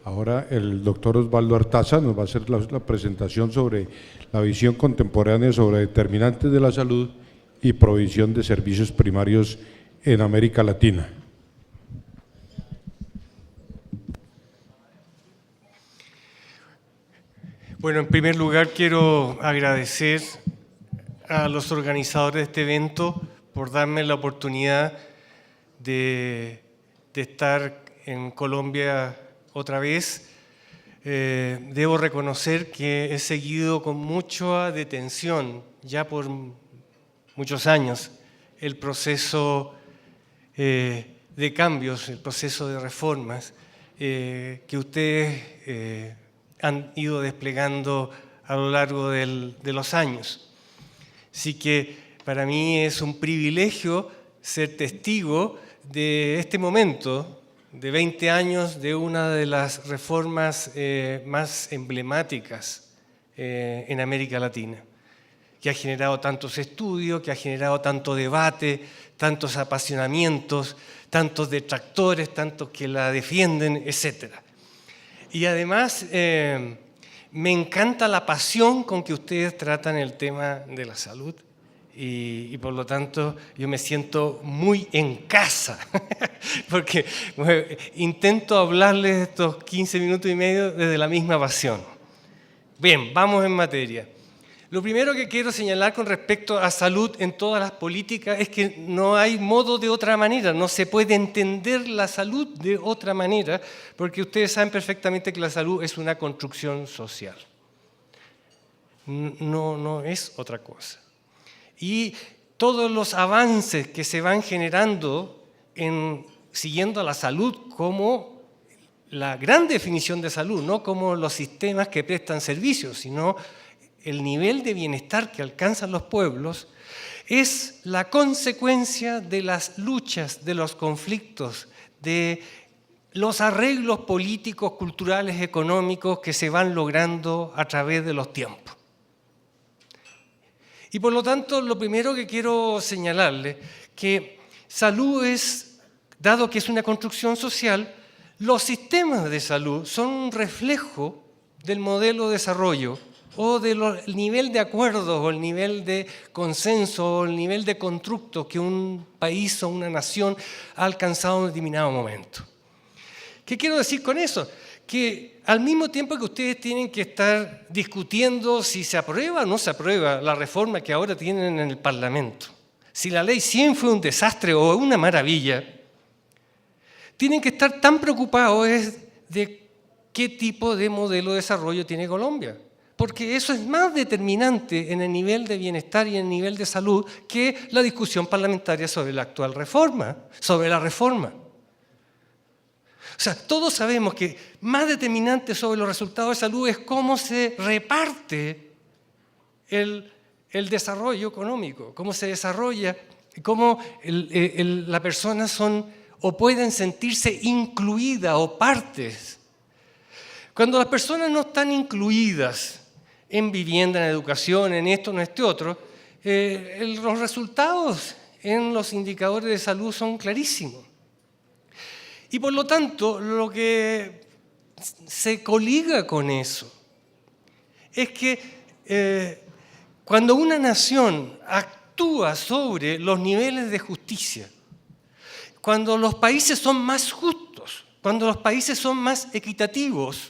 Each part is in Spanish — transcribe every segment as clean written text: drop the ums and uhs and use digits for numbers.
Ahora el doctor Osvaldo Artaza nos va a hacer la presentación sobre la visión contemporánea sobre determinantes de la salud y provisión de servicios primarios en América Latina. Bueno, en primer lugar quiero agradecer a los organizadores de este evento por darme la oportunidad de estar en Colombia otra vez. Debo reconocer que he seguido con mucha detención, ya por muchos años, el proceso de cambios, el proceso de reformas que ustedes han ido desplegando a lo largo de los años. Así que para mí es un privilegio ser testigo de este momento de 20 años de una de las reformas más emblemáticas en América Latina, que ha generado tantos estudios, que ha generado tanto debate, tantos apasionamientos, tantos detractores, tantos que la defienden, etc. Y además me encanta la pasión con que ustedes tratan el tema de la salud y por lo tanto yo me siento muy en casa porque intento hablarles estos 15 minutos y medio desde la misma pasión. Bien, vamos en materia. Lo primero que quiero señalar con respecto a salud en todas las políticas es que no hay modo de otra manera, no se puede entender la salud de otra manera, porque ustedes saben perfectamente que la salud es una construcción social. No es otra cosa. Y todos los avances que se van generando siguiendo a la salud como la gran definición de salud, no como los sistemas que prestan servicios, sino el nivel de bienestar que alcanzan los pueblos, es la consecuencia de las luchas, de los conflictos, de los arreglos políticos, culturales, económicos que se van logrando a través de los tiempos. Y por lo tanto, lo primero que quiero señalarle, que salud es, dado que es una construcción social, los sistemas de salud son un reflejo del modelo de desarrollo o del nivel de acuerdos o el nivel de consenso o el nivel de constructo que un país o una nación ha alcanzado en un determinado momento. ¿Qué quiero decir con eso? Que al mismo tiempo que ustedes tienen que estar discutiendo si se aprueba o no se aprueba la reforma que ahora tienen en el Parlamento, si la ley 100 fue un desastre o una maravilla, tienen que estar tan preocupados de qué tipo de modelo de desarrollo tiene Colombia. Porque eso es más determinante en el nivel de bienestar y en el nivel de salud que la discusión parlamentaria sobre la actual reforma, sobre la reforma. O sea, todos sabemos que más determinante sobre los resultados de salud es cómo se reparte el desarrollo económico, cómo se desarrolla, cómo las personas son o pueden sentirse incluidas o partes. Cuando las personas no están incluidas en vivienda, en educación, en esto, en este otro, los resultados en los indicadores de salud son clarísimos. Y por lo tanto, lo que se coliga con eso es que cuando una nación actúa sobre los niveles de justicia, cuando los países son más justos, cuando los países son más equitativos,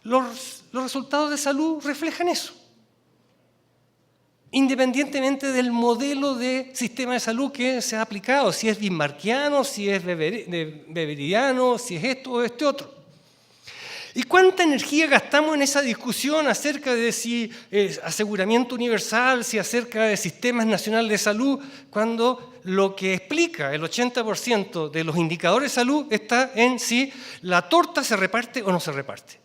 los resultados de salud reflejan eso. Independientemente del modelo de sistema de salud que se ha aplicado, si es bismarckiano, si es weberiano, si es esto o este otro. ¿Y cuánta energía gastamos en esa discusión acerca de si es aseguramiento universal, si acerca de sistemas nacionales de salud, cuando lo que explica el 80% de los indicadores de salud está en si la torta se reparte o no se reparte?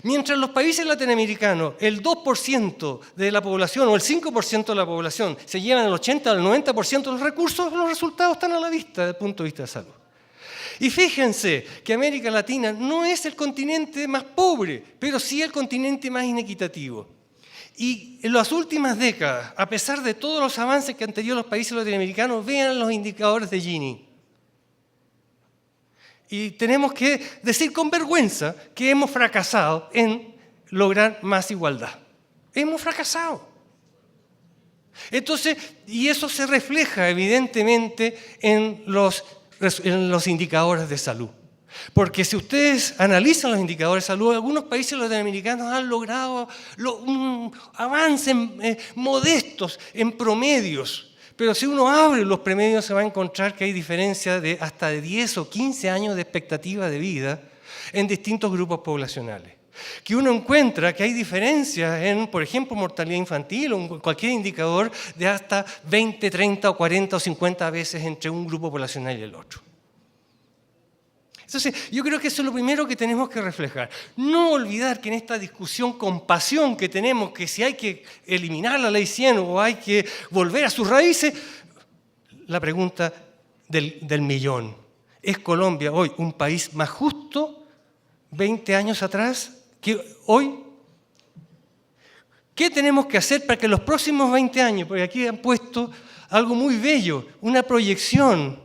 Mientras en los países latinoamericanos el 2% de la población o el 5% de la población se llevan el 80 o el 90% de los recursos, los resultados están a la vista desde el punto de vista de salud. Y fíjense que América Latina no es el continente más pobre, pero sí el continente más inequitativo. Y en las últimas décadas, a pesar de todos los avances que han tenido los países latinoamericanos, vean los indicadores de Gini. Y tenemos que decir con vergüenza que hemos fracasado en lograr más igualdad. Hemos fracasado. Entonces, y eso se refleja evidentemente en los indicadores de salud. Porque si ustedes analizan los indicadores de salud, algunos países latinoamericanos han logrado avances modestos en promedios. Pero si uno abre los promedios se va a encontrar que hay diferencias de hasta de 10 o 15 años de expectativa de vida en distintos grupos poblacionales. Que uno encuentra que hay diferencias en, por ejemplo, mortalidad infantil o en cualquier indicador de hasta 20, 30 o 40 o 50 veces entre un grupo poblacional y el otro. Entonces, yo creo que eso es lo primero que tenemos que reflejar. No olvidar que en esta discusión con pasión que tenemos, que si hay que eliminar la ley 100 o hay que volver a sus raíces, la pregunta del millón. ¿Es Colombia hoy un país más justo 20 años atrás que hoy? ¿Qué tenemos que hacer para que los próximos 20 años, porque aquí han puesto algo muy bello, una proyección?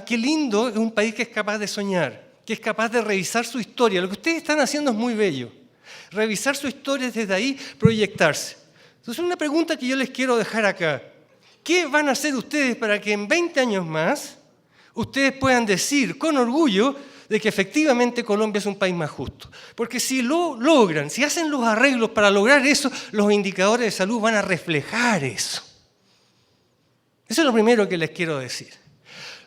Qué lindo es un país que es capaz de soñar, que es capaz de revisar su historia. Lo que ustedes están haciendo es muy bello. Revisar su historia, desde ahí proyectarse. Entonces, una pregunta que yo les quiero dejar acá. ¿Qué van a hacer ustedes para que en 20 años más ustedes puedan decir con orgullo de que efectivamente Colombia es un país más justo? Porque si lo logran, si hacen los arreglos para lograr eso, los indicadores de salud van a reflejar eso. Eso es lo primero que les quiero decir.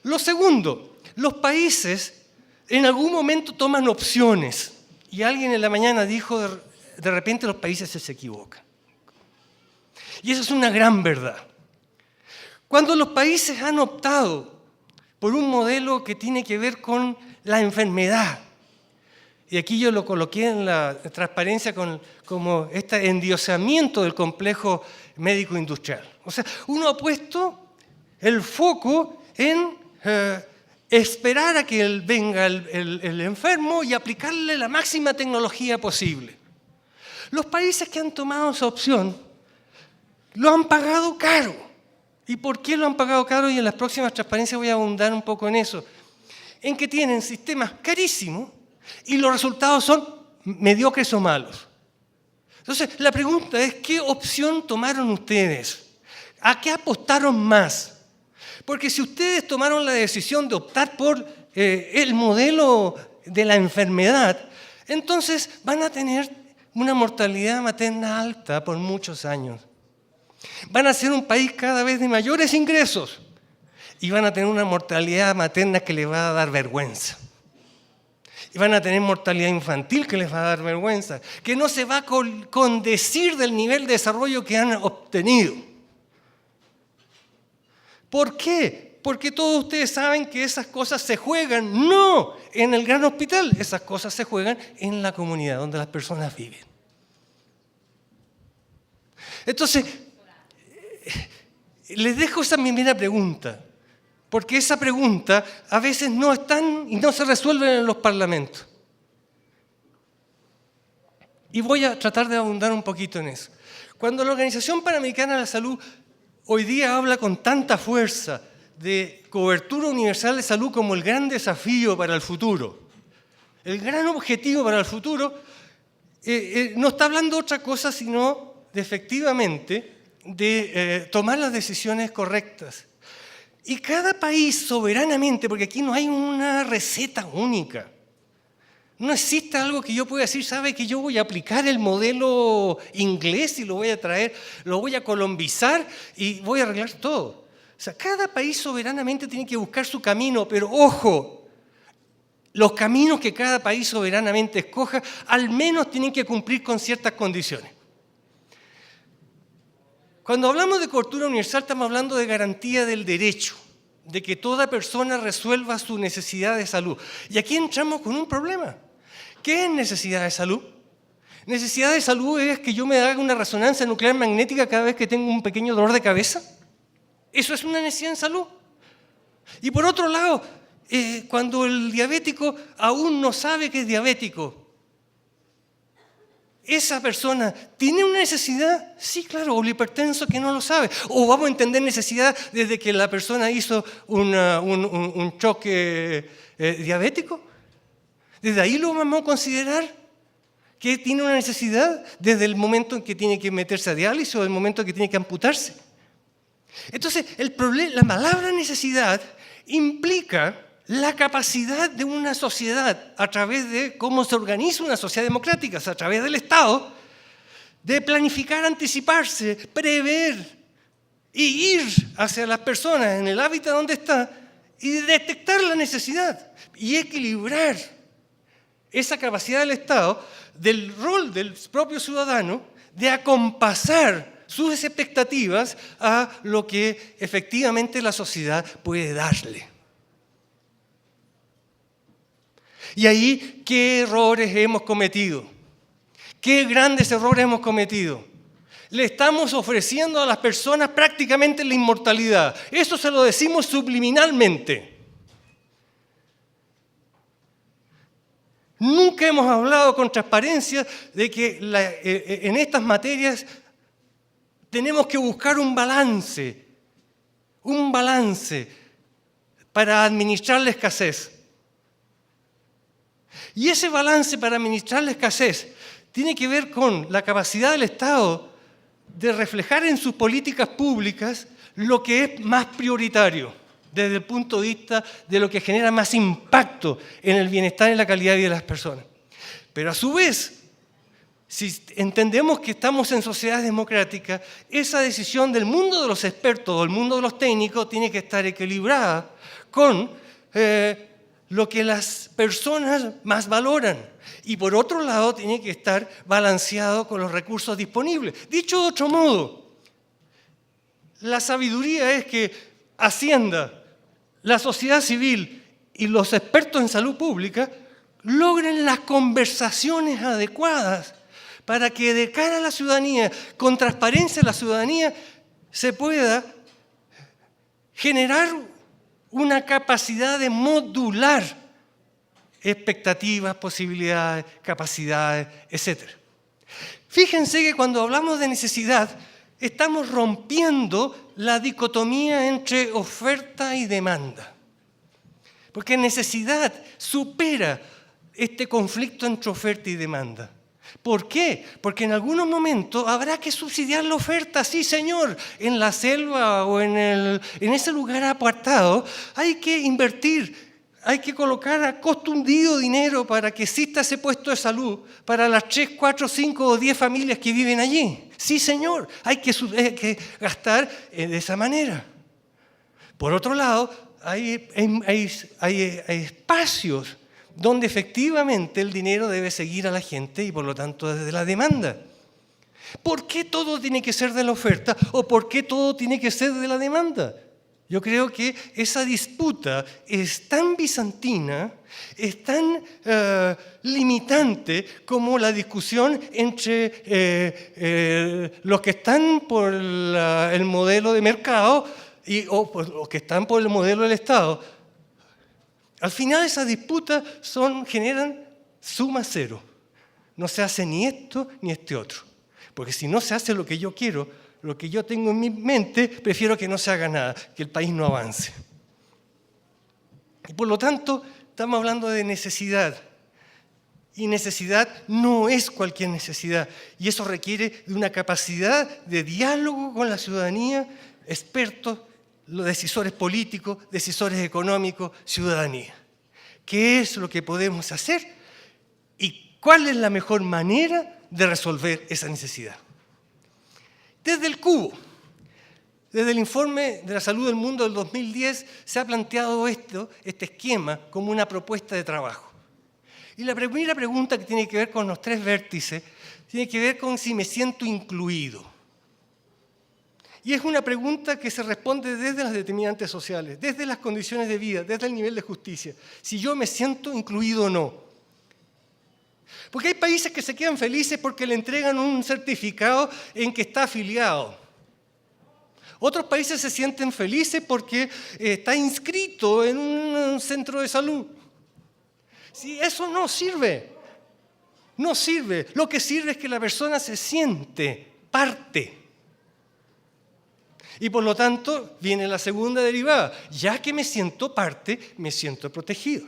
Lo segundo, los países en algún momento toman opciones. Y alguien en la mañana dijo, de repente los países se equivocan. Y eso es una gran verdad. Cuando los países han optado por un modelo que tiene que ver con la enfermedad, y aquí yo lo coloqué en la transparencia como este endiosamiento del complejo médico-industrial. O sea, uno ha puesto el foco en esperar a que venga el enfermo y aplicarle la máxima tecnología posible. Los países que han tomado esa opción lo han pagado caro. ¿Y por qué lo han pagado caro? Y en las próximas transparencias voy a abundar un poco en eso. En que tienen sistemas carísimos y los resultados son mediocres o malos. Entonces, la pregunta es, ¿qué opción tomaron ustedes? ¿A qué apostaron más? Porque si ustedes tomaron la decisión de optar por el modelo de la enfermedad, entonces van a tener una mortalidad materna alta por muchos años. Van a ser un país cada vez de mayores ingresos y van a tener una mortalidad materna que les va a dar vergüenza. Y van a tener mortalidad infantil que les va a dar vergüenza, que no se va a condecir del nivel de desarrollo que han obtenido. ¿Por qué? Porque todos ustedes saben que esas cosas se juegan no en el gran hospital, esas cosas se juegan en la comunidad donde las personas viven. Entonces, les dejo esa primera pregunta, porque esa pregunta a veces no están y no se resuelven en los parlamentos. Y voy a tratar de abundar un poquito en eso. Cuando la Organización Panamericana de la Salud hoy día habla con tanta fuerza de cobertura universal de salud como el gran desafío para el futuro, el gran objetivo para el futuro, no está hablando otra cosa sino de efectivamente de tomar las decisiones correctas. Y cada país soberanamente, porque aquí no hay una receta única, no existe algo que yo pueda decir, sabe que yo voy a aplicar el modelo inglés y lo voy a traer, lo voy a colombizar y voy a arreglar todo. O sea, cada país soberanamente tiene que buscar su camino, pero ojo, los caminos que cada país soberanamente escoja al menos tienen que cumplir con ciertas condiciones. Cuando hablamos de cobertura universal estamos hablando de garantía del derecho, de que toda persona resuelva su necesidad de salud. Y aquí entramos con un problema. ¿Qué es necesidad de salud? Necesidad de salud es que yo me haga una resonancia nuclear magnética cada vez que tengo un pequeño dolor de cabeza. Eso es una necesidad de salud. Y por otro lado, cuando el diabético aún no sabe que es diabético, ¿esa persona tiene una necesidad? Sí, claro, o el hipertenso que no lo sabe. O vamos a entender necesidad desde que la persona hizo un choque diabético. Desde ahí lo vamos a considerar que tiene una necesidad desde el momento en que tiene que meterse a diálisis o el momento en que tiene que amputarse. Entonces, la palabra necesidad implica la capacidad de una sociedad, a través de cómo se organiza una sociedad democrática, o sea, a través del Estado, de planificar, anticiparse, prever y ir hacia las personas en el hábitat donde está y detectar la necesidad y equilibrar esa capacidad del Estado, del rol del propio ciudadano, de acompasar sus expectativas a lo que efectivamente la sociedad puede darle. Y ahí, ¿qué errores hemos cometido? ¿Qué grandes errores hemos cometido? Le estamos ofreciendo a las personas prácticamente la inmortalidad. Eso se lo decimos subliminalmente. Nunca hemos hablado con transparencia de que en estas materias tenemos que buscar un balance para administrar la escasez. Y ese balance para administrar la escasez tiene que ver con la capacidad del Estado de reflejar en sus políticas públicas lo que es más prioritario desde el punto de vista de lo que genera más impacto en el bienestar y la calidad de vida de las personas. Pero a su vez, si entendemos que estamos en sociedades democráticas, esa decisión del mundo de los expertos o del mundo de los técnicos tiene que estar equilibrada con lo que las personas más valoran. Y por otro lado, tiene que estar balanceado con los recursos disponibles. Dicho de otro modo, la sabiduría es que Hacienda, la sociedad civil y los expertos en salud pública logren las conversaciones adecuadas para que de cara a la ciudadanía, con transparencia a la ciudadanía, se pueda generar una capacidad de modular expectativas, posibilidades, capacidades, etc. Fíjense que cuando hablamos de necesidad, estamos rompiendo la dicotomía entre oferta y demanda. Porque necesidad supera este conflicto entre oferta y demanda. ¿Por qué? Porque en algunos momentos habrá que subsidiar la oferta, sí señor, en la selva o en ese lugar apartado hay que invertir, hay que colocar a costo hundido dinero para que exista ese puesto de salud para las 3, 4, 5 o 10 familias que viven allí. Sí señor, hay que gastar de esa manera. Por otro lado, hay espacios donde efectivamente el dinero debe seguir a la gente y por lo tanto desde la demanda. ¿Por qué todo tiene que ser de la oferta o por qué todo tiene que ser de la demanda? Yo creo que esa disputa es tan bizantina, es tan limitante como la discusión entre los que están por el modelo de mercado o los que están por el modelo del Estado. Al final esas disputas generan suma cero. No se hace ni esto ni este otro. Porque si no se hace lo que yo quiero, lo que yo tengo en mi mente, prefiero que no se haga nada, que el país no avance. Y por lo tanto, estamos hablando de necesidad. Y necesidad no es cualquier necesidad. Y eso requiere de una capacidad de diálogo con la ciudadanía, expertos, los decisores políticos, decisores económicos, ciudadanía. ¿Qué es lo que podemos hacer? ¿Y cuál es la mejor manera de resolver esa necesidad? Desde el CUBO, desde el informe de la salud del mundo del 2010, se ha planteado este esquema como una propuesta de trabajo. Y la primera pregunta que tiene que ver con los 3 vértices, tiene que ver con si me siento incluido. Y es una pregunta que se responde desde las determinantes sociales, desde las condiciones de vida, desde el nivel de justicia. Si yo me siento incluido o no. Porque hay países que se quedan felices porque le entregan un certificado en que está afiliado. Otros países se sienten felices porque está inscrito en un centro de salud. Si eso no sirve. No sirve. Lo que sirve es que la persona se siente parte. Y por lo tanto, viene la segunda derivada. Ya que me siento parte, me siento protegido.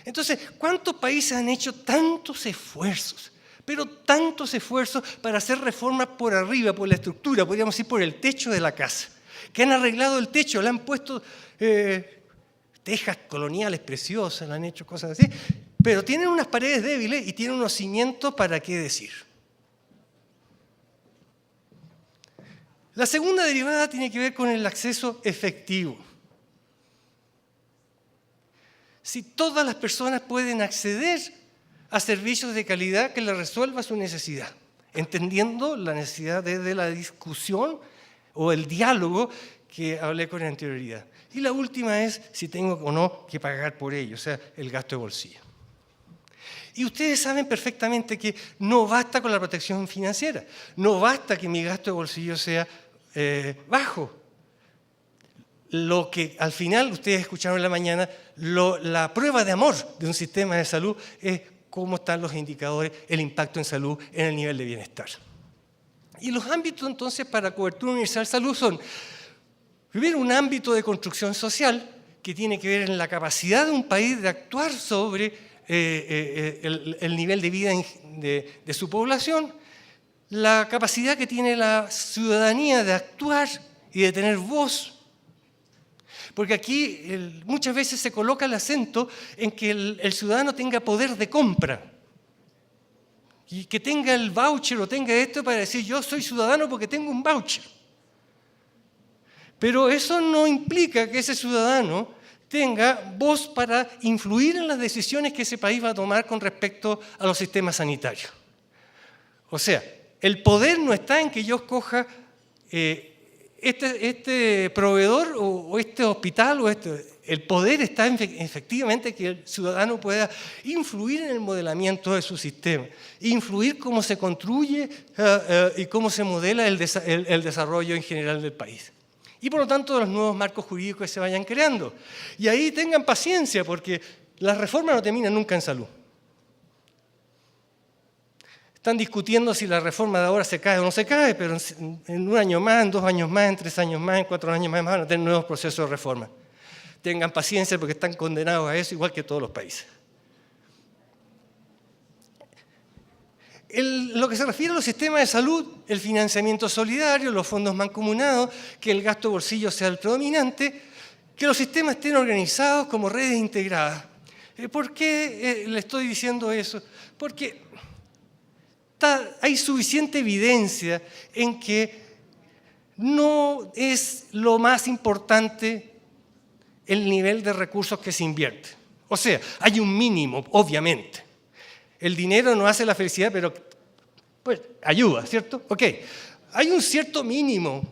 Entonces, ¿cuántos países han hecho tantos esfuerzos, pero tantos esfuerzos para hacer reformas por arriba, por la estructura, podríamos decir por el techo de la casa? Que han arreglado el techo, le han puesto tejas coloniales preciosas, le han hecho cosas así, pero tienen unas paredes débiles y tienen unos cimientos, ¿para qué decir? La segunda derivada tiene que ver con el acceso efectivo. Si todas las personas pueden acceder a servicios de calidad que les resuelva su necesidad, entendiendo la necesidad desde la discusión o el diálogo que hablé con anterioridad. Y la última es si tengo o no que pagar por ello, o sea, el gasto de bolsillo. Y ustedes saben perfectamente que no basta con la protección financiera, no basta que mi gasto de bolsillo sea bajo. Lo que al final, ustedes escucharon en la mañana, la prueba de amor de un sistema de salud es cómo están los indicadores, el impacto en salud, en el nivel de bienestar. Y los ámbitos entonces para cobertura universal de salud son, primero, un ámbito de construcción social que tiene que ver en la capacidad de un país de actuar sobre el nivel de vida de su población, la capacidad que tiene la ciudadanía de actuar y de tener voz. Porque aquí muchas veces se coloca el acento en que el ciudadano tenga poder de compra y que tenga el voucher o tenga esto para decir yo soy ciudadano porque tengo un voucher. Pero eso no implica que ese ciudadano tenga voz para influir en las decisiones que ese país va a tomar con respecto a los sistemas sanitarios. O sea, el poder no está en que yo escoja este proveedor o este hospital, el poder está efectivamente que el ciudadano pueda influir en el modelamiento de su sistema, influir cómo se construye y cómo se modela el desarrollo en general del país. Y por lo tanto los nuevos marcos jurídicos que se vayan creando. Y ahí tengan paciencia porque las reformas no terminan nunca en salud. Están discutiendo si la reforma de ahora se cae o no se cae, pero en un año más, en 2 años más, en 3 años más, en 4 años más van a tener nuevos procesos de reforma. Tengan paciencia porque están condenados a eso igual que todos los países. Lo que se refiere a los sistemas de salud, el financiamiento solidario, los fondos mancomunados, que el gasto de bolsillo sea el predominante, que los sistemas estén organizados como redes integradas. ¿Por qué le estoy diciendo eso? Porque hay suficiente evidencia en que no es lo más importante el nivel de recursos que se invierte. O sea, hay un mínimo, obviamente. El dinero no hace la felicidad, pero pues, ayuda, ¿cierto? Ok, hay un cierto mínimo,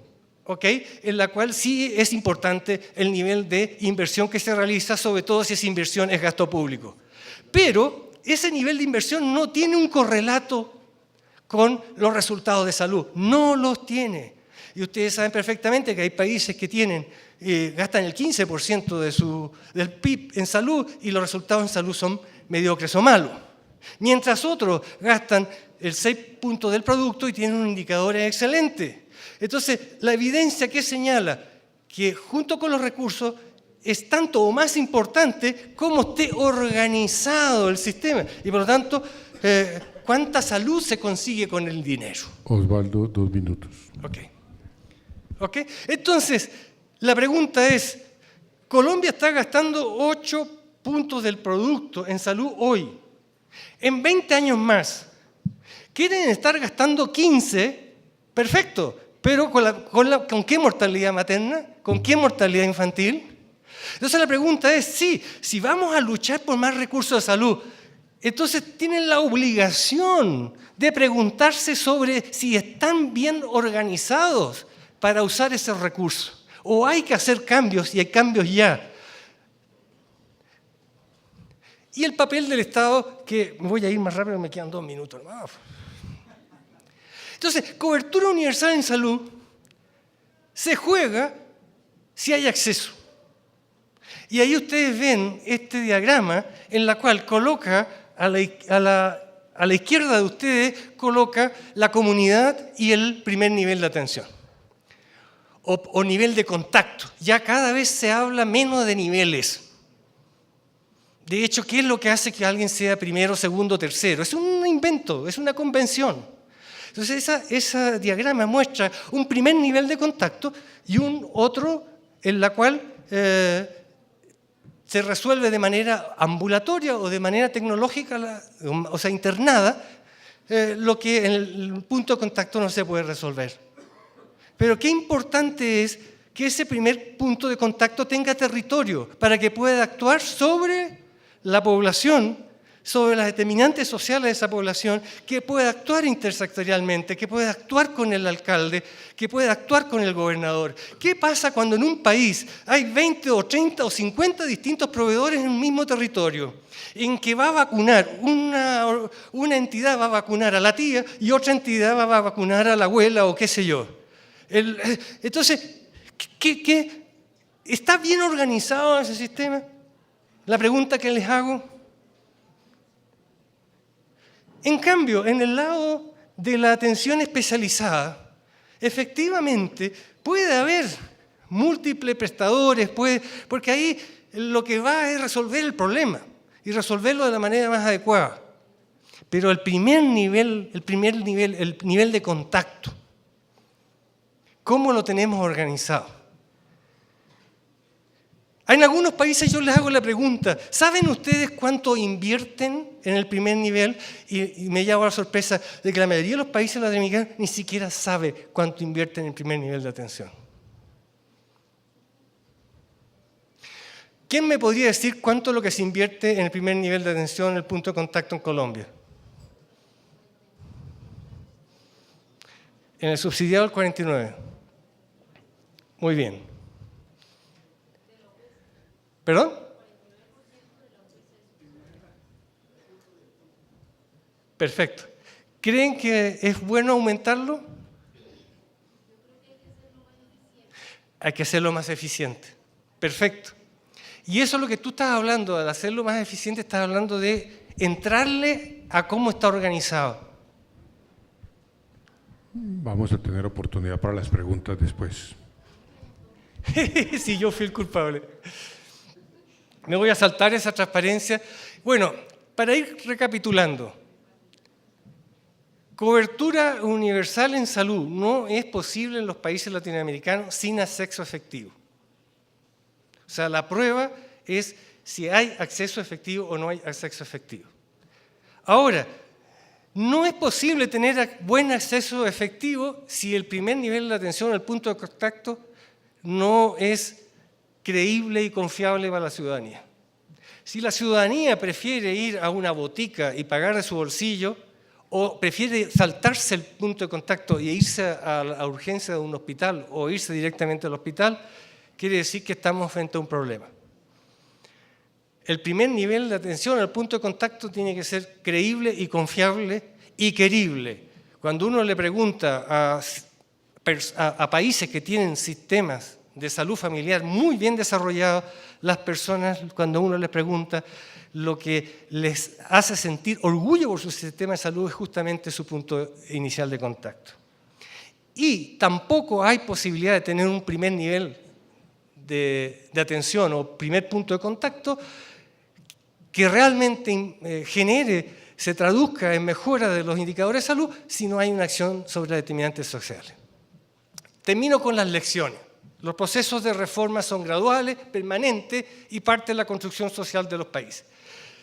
¿ok? En la cual sí es importante el nivel de inversión que se realiza, sobre todo si esa inversión es gasto público. Pero ese nivel de inversión no tiene un correlato con los resultados de salud. No los tiene. Y ustedes saben perfectamente que hay países que gastan el 15% del PIB en salud y los resultados en salud son mediocres o malos. Mientras otros gastan el 6 puntos del producto y tienen un indicador excelente. Entonces, la evidencia que señala que junto con los recursos es tanto o más importante cómo esté organizado el sistema. Y por lo tanto, ¿cuánta salud se consigue con el dinero? Osvaldo, 2 minutos. Ok. Entonces, la pregunta es, Colombia está gastando 8 puntos del producto en salud hoy. En 20 años más, ¿quieren estar gastando 15? Perfecto, pero ¿con qué mortalidad materna? ¿Con qué mortalidad infantil? Entonces la pregunta es, sí, si vamos a luchar por más recursos de salud, entonces tienen la obligación de preguntarse sobre si están bien organizados para usar esos recursos. O hay que hacer cambios y hay cambios ya. Y el papel del Estado, que voy a ir más rápido, me quedan 2 minutos. Entonces, cobertura universal en salud se juega si hay acceso. Y ahí ustedes ven este diagrama en la cual coloca a la izquierda de ustedes, coloca la comunidad y el primer nivel de atención. O nivel de contacto. Ya cada vez se habla menos de niveles. De hecho, ¿qué es lo que hace que alguien sea primero, segundo, tercero? Es un invento, es una convención. Entonces, ese diagrama muestra un primer nivel de contacto y un otro en la cual se resuelve de manera ambulatoria o de manera tecnológica, o sea, internada, lo que en el punto de contacto no se puede resolver. Pero qué importante es que ese primer punto de contacto tenga territorio para que pueda actuar sobre la población, sobre las determinantes sociales de esa población, que pueda actuar intersectorialmente, que pueda actuar con el alcalde, que pueda actuar con el gobernador. ¿Qué pasa cuando en un país hay 20 o 30 o 50 distintos proveedores en un mismo territorio, en que va a vacunar, una entidad va a vacunar a la tía y otra entidad va a vacunar a la abuela o qué sé yo? Entonces, ¿está bien organizado ese sistema? La pregunta que les hago. En cambio, en el lado de la atención especializada, efectivamente puede haber múltiples prestadores, porque ahí lo que va es resolver el problema y resolverlo de la manera más adecuada. Pero el nivel de contacto, ¿cómo lo tenemos organizado? En algunos países yo les hago la pregunta, ¿saben ustedes cuánto invierten en el primer nivel? Y me llevo a la sorpresa de que la mayoría de los países latinoamericanos ni siquiera sabe cuánto invierten en el primer nivel de atención. ¿Quién me podría decir cuánto es lo que se invierte en el primer nivel de atención en el punto de contacto en Colombia? En el subsidiado el 49%. Muy bien. ¿Perdón? Perfecto. ¿Creen que es bueno aumentarlo? Hay que hacerlo más eficiente. Perfecto. Y eso es lo que tú estás hablando, de hacerlo más eficiente, estás hablando de entrarle a cómo está organizado. Vamos a tener oportunidad para las preguntas después. Sí, yo fui el culpable. Me voy a saltar esa transparencia. Bueno, para ir recapitulando, cobertura universal en salud no es posible en los países latinoamericanos sin acceso efectivo. O sea, la prueba es si hay acceso efectivo o no hay acceso efectivo. Ahora, no es posible tener buen acceso efectivo si el primer nivel de atención, el punto de contacto, no es creíble y confiable para la ciudadanía. Si la ciudadanía prefiere ir a una botica y pagar de su bolsillo, o prefiere saltarse el punto de contacto y irse a la urgencia de un hospital o irse directamente al hospital, quiere decir que estamos frente a un problema. El primer nivel de atención al punto de contacto tiene que ser creíble y confiable y querible. Cuando uno le pregunta a países que tienen sistemas de salud familiar muy bien desarrollados, las personas, cuando uno les pregunta, lo que les hace sentir orgullo por su sistema de salud es justamente su punto inicial de contacto. Y tampoco hay posibilidad de tener un primer nivel de atención o primer punto de contacto que realmente se traduzca en mejora de los indicadores de salud si no hay una acción sobre las determinantes sociales. Termino con las lecciones. Los procesos de reforma son graduales, permanentes y parte de la construcción social de los países.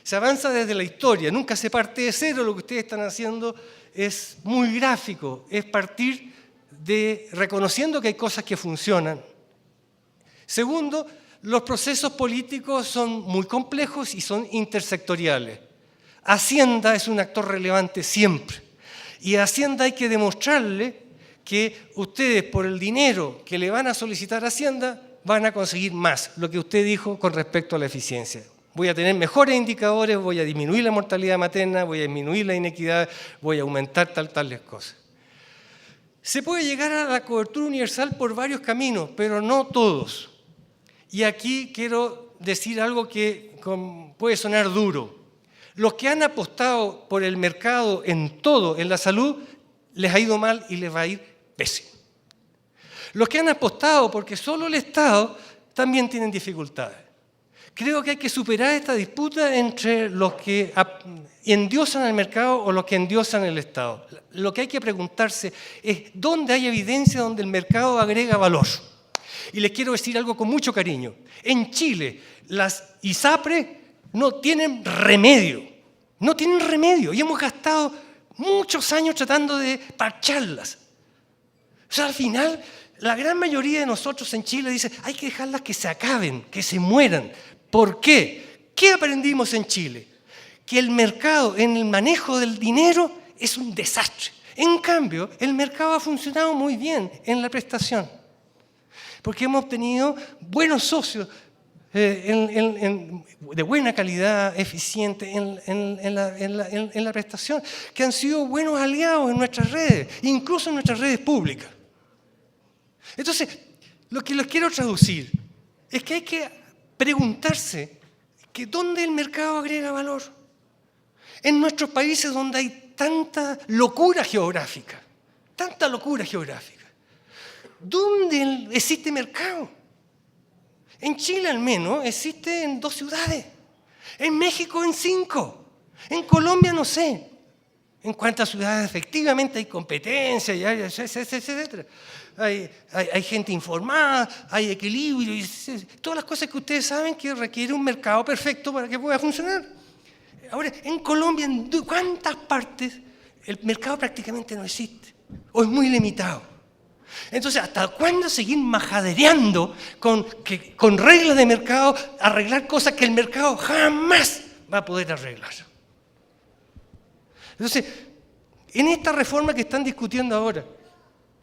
Se avanza desde la historia, nunca se parte de cero. Lo que ustedes están haciendo es muy gráfico, es partir de reconociendo que hay cosas que funcionan. Segundo, los procesos políticos son muy complejos y son intersectoriales. Hacienda es un actor relevante siempre. Y a Hacienda hay que demostrarle que ustedes, por el dinero que le van a solicitar a Hacienda, van a conseguir más, lo que usted dijo con respecto a la eficiencia. Voy a tener mejores indicadores, voy a disminuir la mortalidad materna, voy a disminuir la inequidad, voy a aumentar tales cosas. Se puede llegar a la cobertura universal por varios caminos, pero no todos. Y aquí quiero decir algo que puede sonar duro. Los que han apostado por el mercado en todo, en la salud, les ha ido mal y les va a ir pésimo. Los que han apostado porque solo el Estado también tienen dificultades. Creo que hay que superar esta disputa entre los que endiosan el mercado o los que endiosan el Estado. Lo que hay que preguntarse es dónde hay evidencia donde el mercado agrega valor. Y les quiero decir algo con mucho cariño. En Chile, las ISAPRE no tienen remedio. No tienen remedio. Y hemos gastado muchos años tratando de parcharlas. O sea, al final, la gran mayoría de nosotros en Chile dice, hay que dejarlas que se acaben, que se mueran. ¿Por qué? ¿Qué aprendimos en Chile? Que el mercado en el manejo del dinero es un desastre. En cambio, el mercado ha funcionado muy bien en la prestación. Porque hemos tenido buenos socios de buena calidad, eficiente en la prestación, que han sido buenos aliados en nuestras redes, incluso en nuestras redes públicas. Entonces, lo que les quiero traducir es que hay que preguntarse que dónde el mercado agrega valor. En nuestros países donde hay tanta locura geográfica, ¿dónde existe mercado? En Chile al menos existe en 2 ciudades, en México en 5, en Colombia no sé en cuántas ciudades efectivamente hay competencia, etcétera. Hay gente informada, hay equilibrio, todas las cosas que ustedes saben que requiere un mercado perfecto para que pueda funcionar. Ahora, en Colombia, ¿en cuántas partes el mercado prácticamente no existe? O es muy limitado. Entonces, ¿hasta cuándo seguir majadereando con reglas de mercado, arreglar cosas que el mercado jamás va a poder arreglar? Entonces, en esta reforma que están discutiendo ahora,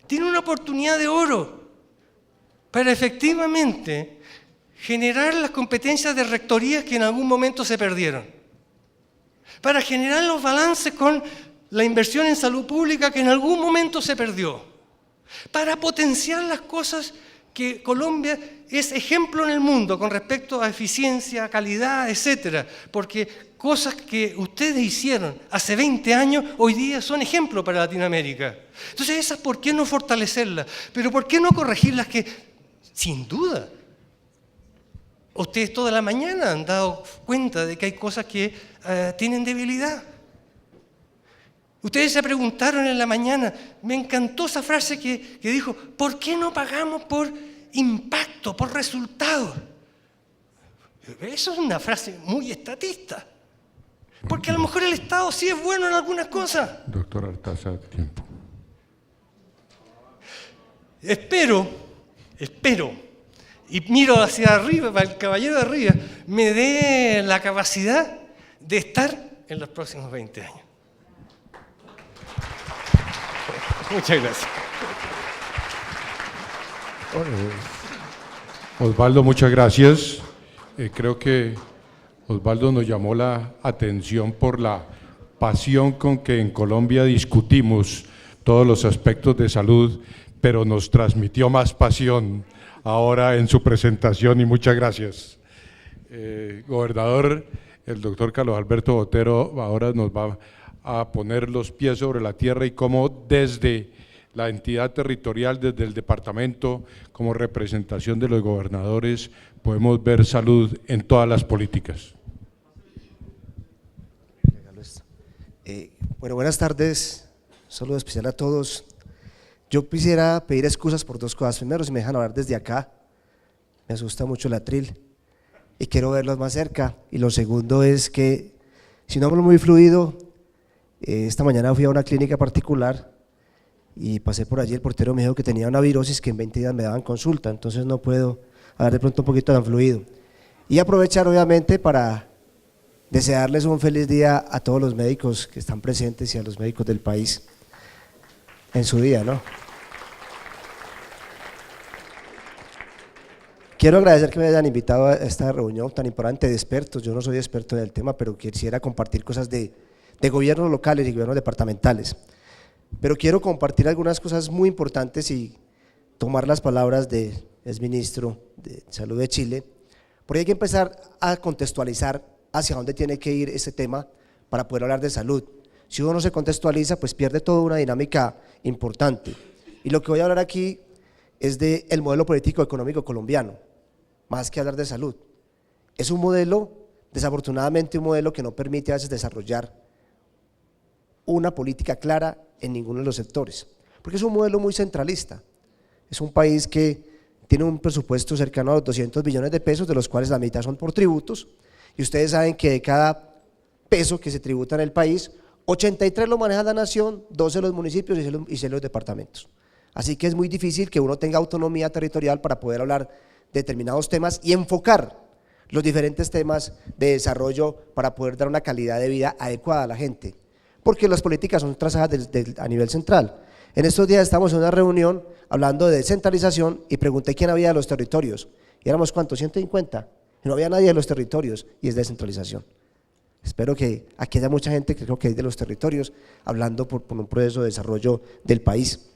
tiene una oportunidad de oro para efectivamente generar las competencias de rectorías que en algún momento se perdieron, para generar los balances con la inversión en salud pública que en algún momento se perdió, para potenciar las cosas que Colombia es ejemplo en el mundo con respecto a eficiencia, calidad, etcétera, porque cosas que ustedes hicieron hace 20 años, hoy día son ejemplo para Latinoamérica. Entonces, esas, ¿por qué no fortalecerlas? Pero ¿por qué no corregirlas que, sin duda, ustedes toda la mañana han dado cuenta de que hay cosas que tienen debilidad? Ustedes se preguntaron en la mañana, me encantó esa frase que dijo, ¿por qué no pagamos por impacto, por resultados? Eso es una frase muy estatista. Porque a lo mejor el Estado sí es bueno en algunas cosas. Doctor Artaza, tiempo. Espero, y miro hacia arriba, para el caballero de arriba, me dé la capacidad de estar en los próximos 20 años. Muchas gracias. Osvaldo, muchas gracias. Creo que Osvaldo nos llamó la atención por la pasión con que en Colombia discutimos todos los aspectos de salud, pero nos transmitió más pasión ahora en su presentación y muchas gracias. Gobernador, el doctor Carlos Alberto Botero ahora nos va a poner los pies sobre la tierra y cómo desde la entidad territorial, desde el departamento, como representación de los gobernadores, podemos ver salud en todas las políticas. Bueno, buenas tardes, un saludo especial a todos. Yo quisiera pedir excusas por 2 cosas. Primero, si me dejan hablar desde acá, me asusta mucho el atril y quiero verlos más cerca. Y lo segundo es que, si no hablo muy fluido, esta mañana fui a una clínica particular y pasé por allí, el portero me dijo que tenía una virosis que en 20 días me daban consulta, entonces no puedo hablar de pronto un poquito tan fluido. Y aprovechar obviamente para desearles un feliz día a todos los médicos que están presentes y a los médicos del país en su día, ¿no? Quiero agradecer que me hayan invitado a esta reunión tan importante de expertos. Yo no soy experto en el tema, pero quisiera compartir cosas de gobiernos locales y gobiernos departamentales. Pero quiero compartir algunas cosas muy importantes y tomar las palabras del exministro de Salud de Chile, porque hay que empezar a contextualizar hacia dónde tiene que ir este tema para poder hablar de salud. Si uno no se contextualiza, pues pierde toda una dinámica importante. Y lo que voy a hablar aquí es del modelo político económico colombiano, más que hablar de salud. Es un modelo, desafortunadamente un modelo que no permite a veces desarrollar una política clara en ninguno de los sectores, porque es un modelo muy centralista. Es un país que tiene un presupuesto cercano a los 200 billones de pesos, de los cuales la mitad son por tributos, y ustedes saben que de cada peso que se tributa en el país, 83 lo maneja la nación, 12 los municipios y 6 los departamentos. Así que es muy difícil que uno tenga autonomía territorial para poder hablar de determinados temas y enfocar los diferentes temas de desarrollo para poder dar una calidad de vida adecuada a la gente, porque las políticas son trazadas a nivel central. En estos días estamos en una reunión hablando de descentralización y pregunté quién había de los territorios, y éramos ¿cuántos? 150, y no había nadie de los territorios, y es descentralización. Espero que aquí haya mucha gente que creo que es de los territorios, hablando por un proceso de desarrollo del país.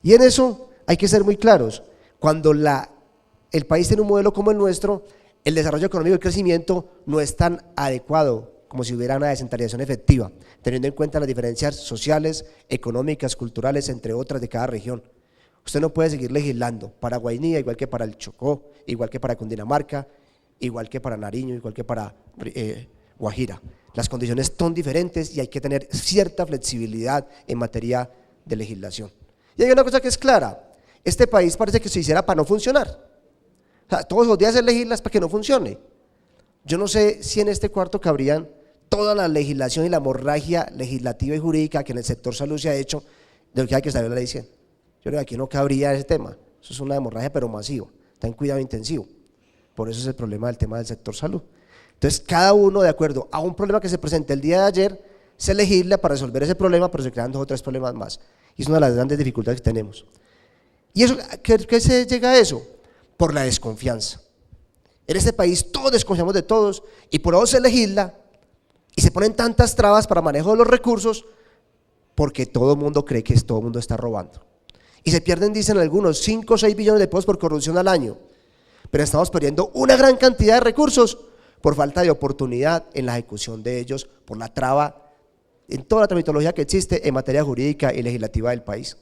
Y en eso hay que ser muy claros, cuando el país tiene un modelo como el nuestro, el desarrollo económico y el crecimiento no es tan adecuado como si hubiera una descentralización efectiva, teniendo en cuenta las diferencias sociales, económicas, culturales, entre otras de cada región. Usted no puede seguir legislando para Guainía, igual que para el Chocó, igual que para Cundinamarca, igual que para Nariño, igual que para Guajira. Las condiciones son diferentes y hay que tener cierta flexibilidad en materia de legislación. Y hay una cosa que es clara, este país parece que se hiciera para no funcionar. O sea, todos los días se legisla para que no funcione. Yo no sé si en este cuarto cabrían toda la legislación y la hemorragia legislativa y jurídica que en el sector salud se ha hecho de lo que hay que saber la ley 100. Yo creo que aquí no cabría ese tema, eso es una hemorragia pero masiva, está en cuidado intensivo. Por eso es el problema del tema del sector salud. Entonces cada uno de acuerdo a un problema que se presente el día de ayer, se legisla para resolver ese problema, pero se crean 2 o 3 problemas más. Y es una de las grandes dificultades que tenemos. ¿Y eso, qué se llega a eso? Por la desconfianza. En este país todos desconfiamos de todos y por eso se legisla y se ponen tantas trabas para manejo de los recursos porque todo el mundo cree que todo el mundo está robando. Y se pierden, dicen algunos, 5 o 6 billones de pesos por corrupción al año, pero estamos perdiendo una gran cantidad de recursos por falta de oportunidad en la ejecución de ellos, por la traba en toda la tramitología que existe en materia jurídica y legislativa del país.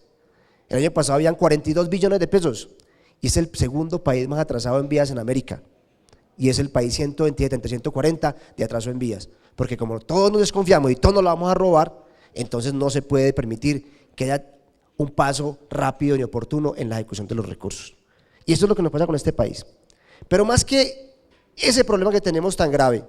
El año pasado habían 42 billones de pesos y es el segundo país más atrasado en vías en América y es el país 127 entre 140 de atraso en vías, porque como todos nos desconfiamos y todos nos lo vamos a robar, entonces no se puede permitir que haya un paso rápido y oportuno en la ejecución de los recursos. Y eso es lo que nos pasa con este país. Pero más que ese problema que tenemos tan grave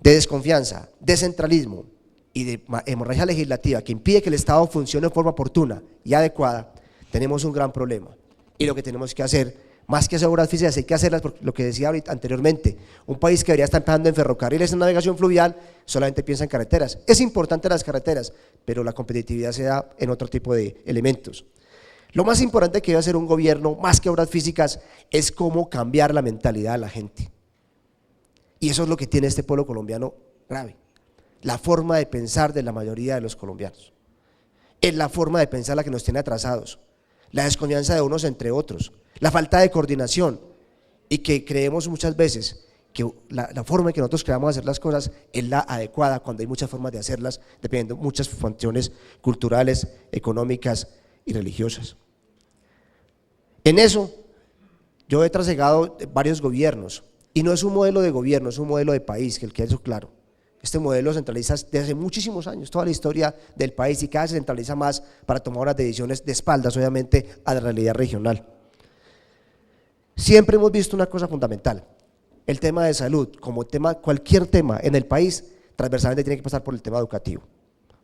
de desconfianza, de centralismo y de hemorragia legislativa que impide que el Estado funcione de forma oportuna y adecuada, tenemos un gran problema. Y lo que tenemos que hacer, más que hacer obras físicas, hay que hacerlas, porque lo que decía ahorita anteriormente, un país que debería estar empezando en ferrocarriles, en navegación fluvial, solamente piensa en carreteras. Es importante las carreteras, pero la competitividad se da en otro tipo de elementos. Lo más importante que debe hacer un gobierno, más que obras físicas, es cómo cambiar la mentalidad de la gente. Y eso es lo que tiene este pueblo colombiano grave. La forma de pensar de la mayoría de los colombianos. Es la forma de pensar la que nos tiene atrasados. La desconfianza de unos entre otros. La falta de coordinación. Y que creemos muchas veces que la forma en que nosotros queramos hacer las cosas es la adecuada, cuando hay muchas formas de hacerlas, dependiendo de muchas funciones culturales, económicas y religiosas. En eso, yo he trasegado varios gobiernos, y no es un modelo de gobierno, es un modelo de país, que el que eso claro. Este modelo centraliza desde hace muchísimos años, toda la historia del país, y cada vez se centraliza más para tomar unas decisiones de espaldas, obviamente, a la realidad regional. Siempre hemos visto una cosa fundamental, el tema de salud, como tema, cualquier tema en el país, transversalmente tiene que pasar por el tema educativo.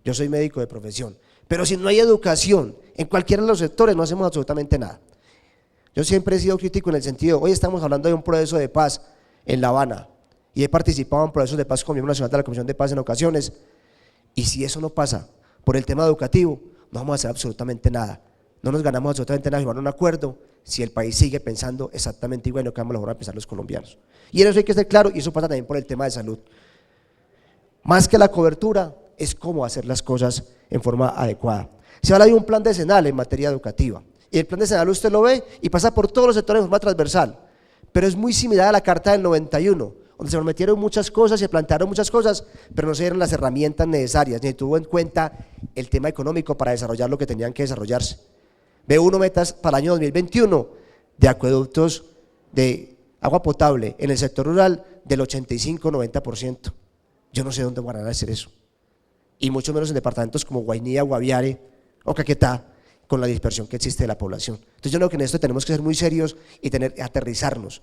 Yo soy médico de profesión, pero si no hay educación en cualquiera de los sectores, no hacemos absolutamente nada. Yo siempre he sido crítico en el sentido, hoy estamos hablando de un proceso de paz en La Habana, y he participado en procesos de paz como miembro nacional de la Comisión de Paz en ocasiones, y si eso no pasa por el tema educativo, no vamos a hacer absolutamente nada, no nos ganamos absolutamente nada firmar un acuerdo si el país sigue pensando exactamente igual que vamos a lograr pensar los colombianos. Y en eso hay que ser claro, y eso pasa también por el tema de salud. Más que la cobertura, es cómo hacer las cosas en forma adecuada. Se habla de un plan decenal en materia educativa, y el plan decenal usted lo ve y pasa por todos los sectores de forma transversal, pero es muy similar a la Carta del 91, donde se prometieron muchas cosas, se plantearon muchas cosas, pero no se dieron las herramientas necesarias, ni tuvo en cuenta el tema económico para desarrollar lo que tenían que desarrollarse. Ve uno metas para el año 2021 de acueductos, de agua potable en el sector rural del 85-90%. Yo no sé dónde van a hacer eso. Y mucho menos en departamentos como Guainía, Guaviare o Caquetá, con la dispersión que existe de la población. Entonces yo creo que en esto tenemos que ser muy serios y aterrizarnos.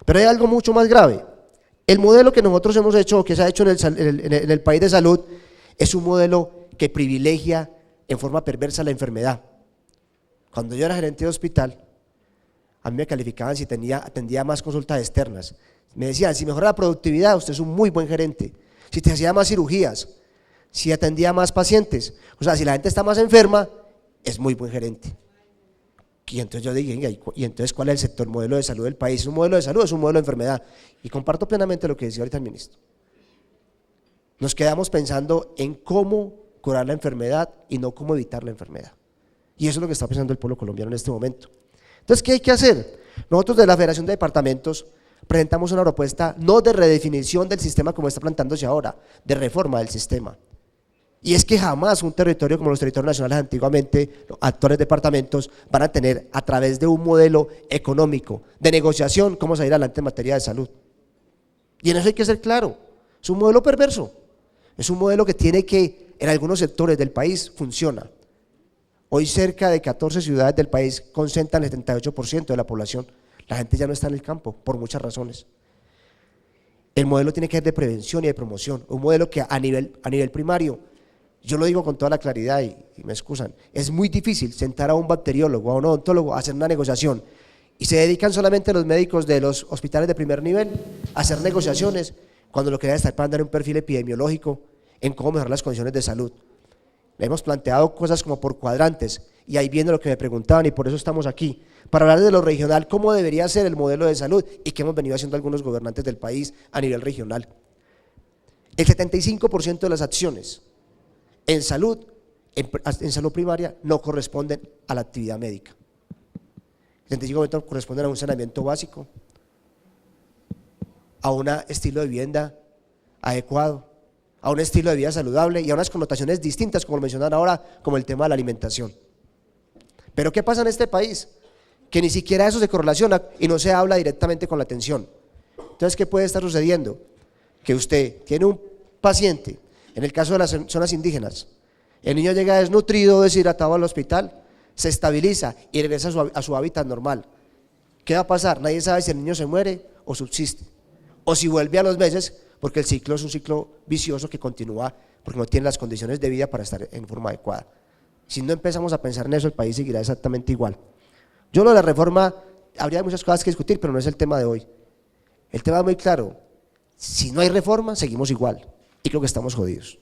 Pero hay algo mucho más grave. El modelo que nosotros hemos hecho, o que se ha hecho en el país de salud, es un modelo que privilegia en forma perversa la enfermedad. Cuando yo era gerente de hospital, a mí me calificaban si atendía más consultas externas. Me decían, si mejora la productividad, usted es un muy buen gerente. Si te hacía más cirugías, si atendía más pacientes, o sea, si la gente está más enferma, es muy buen gerente. Y entonces yo dije, ¿y entonces cuál es el sector modelo de salud del país? ¿Es un modelo de salud o es un modelo de enfermedad? Y comparto plenamente lo que decía ahorita el ministro. Nos quedamos pensando en cómo curar la enfermedad y no cómo evitar la enfermedad. Y eso es lo que está pensando el pueblo colombiano en este momento. Entonces, ¿qué hay que hacer? Nosotros de la Federación de Departamentos presentamos una propuesta no de redefinición del sistema como está planteándose ahora, de reforma del sistema. Y es que jamás un territorio como los territorios nacionales antiguamente, los actuales departamentos, van a tener a través de un modelo económico de negociación cómo salir adelante en materia de salud. Y en eso hay que ser claro, es un modelo perverso, es un modelo que tiene que, en algunos sectores del país, funciona. Hoy cerca de 14 ciudades del país concentran el 78% de la población, la gente ya no está en el campo, por muchas razones. El modelo tiene que ser de prevención y de promoción, un modelo que a nivel primario, yo lo digo con toda la claridad y me excusan, es muy difícil sentar a un bacteriólogo, a un odontólogo a hacer una negociación y se dedican solamente los médicos de los hospitales de primer nivel a hacer negociaciones cuando lo que debe estar para dar un perfil epidemiológico en cómo mejorar las condiciones de salud. Le hemos planteado cosas como por cuadrantes y ahí viene lo que me preguntaban y por eso estamos aquí, para hablar de lo regional, cómo debería ser el modelo de salud y qué hemos venido haciendo algunos gobernantes del país a nivel regional. El 75% de las acciones en salud primaria no corresponden a la actividad médica. El 75% corresponden a un saneamiento básico, a un estilo de vivienda adecuado, a un estilo de vida saludable y a unas connotaciones distintas, como lo mencionan ahora, como el tema de la alimentación. Pero ¿qué pasa en este país? Que ni siquiera eso se correlaciona y no se habla directamente con la atención. Entonces, ¿qué puede estar sucediendo? Que usted tiene un paciente, en el caso de las zonas indígenas, el niño llega desnutrido, deshidratado al hospital, se estabiliza y regresa a su hábitat normal. ¿Qué va a pasar? Nadie sabe si el niño se muere o subsiste, o si vuelve a los meses, porque el ciclo es un ciclo vicioso que continúa porque no tiene las condiciones de vida para estar en forma adecuada. Si no empezamos a pensar en eso, el país seguirá exactamente igual. Yo lo de la reforma, habría muchas cosas que discutir, pero no es el tema de hoy. El tema es muy claro, si no hay reforma, seguimos igual, y creo que estamos jodidos.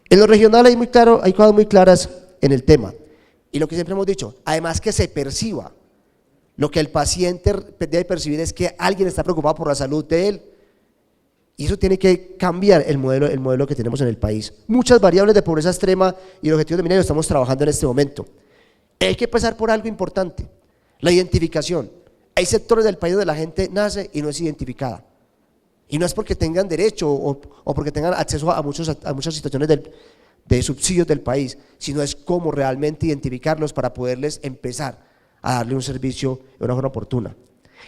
En lo regional hay cosas muy claras en el tema, y lo que siempre hemos dicho, además que se perciba, lo que el paciente debe percibir es que alguien está preocupado por la salud de él, y eso tiene que cambiar el modelo que tenemos en el país. Muchas variables de pobreza extrema y los objetivos de milenio estamos trabajando en este momento. Hay que pasar por algo importante, la identificación. Hay sectores del país donde la gente nace y no es identificada. Y no es porque tengan derecho o porque tengan acceso a muchas situaciones de subsidios del país, sino es cómo realmente identificarlos para poderles empezar a darle un servicio de una forma oportuna.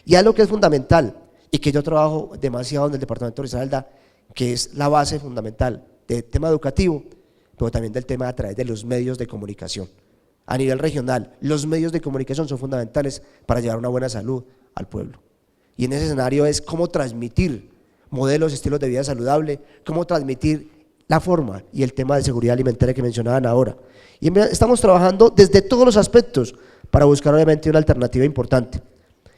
Y algo que es fundamental y que yo trabajo demasiado en el departamento de Risaralda, que es la base fundamental del tema educativo, pero también del tema a través de los medios de comunicación. A nivel regional, los medios de comunicación son fundamentales para llevar una buena salud al pueblo. Y en ese escenario es cómo transmitir modelos, estilos de vida saludable, cómo transmitir la forma y el tema de seguridad alimentaria que mencionaban ahora. Y estamos trabajando desde todos los aspectos para buscar obviamente una alternativa importante.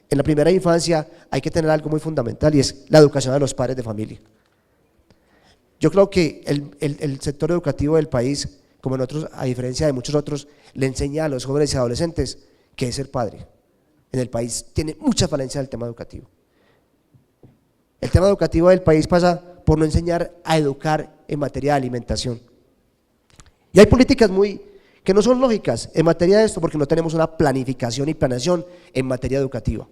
En la primera infancia hay que tener algo muy fundamental y es la educación de los padres de familia. Yo creo que el sector educativo del país, como en otros, a diferencia de muchos otros, le enseña a los jóvenes y adolescentes que es ser padre. En el país tiene mucha falencia del tema educativo. El tema educativo del país pasa por no enseñar a educar en materia de alimentación. Y hay políticas que no son lógicas en materia de esto porque no tenemos una planificación y planeación en materia educativa.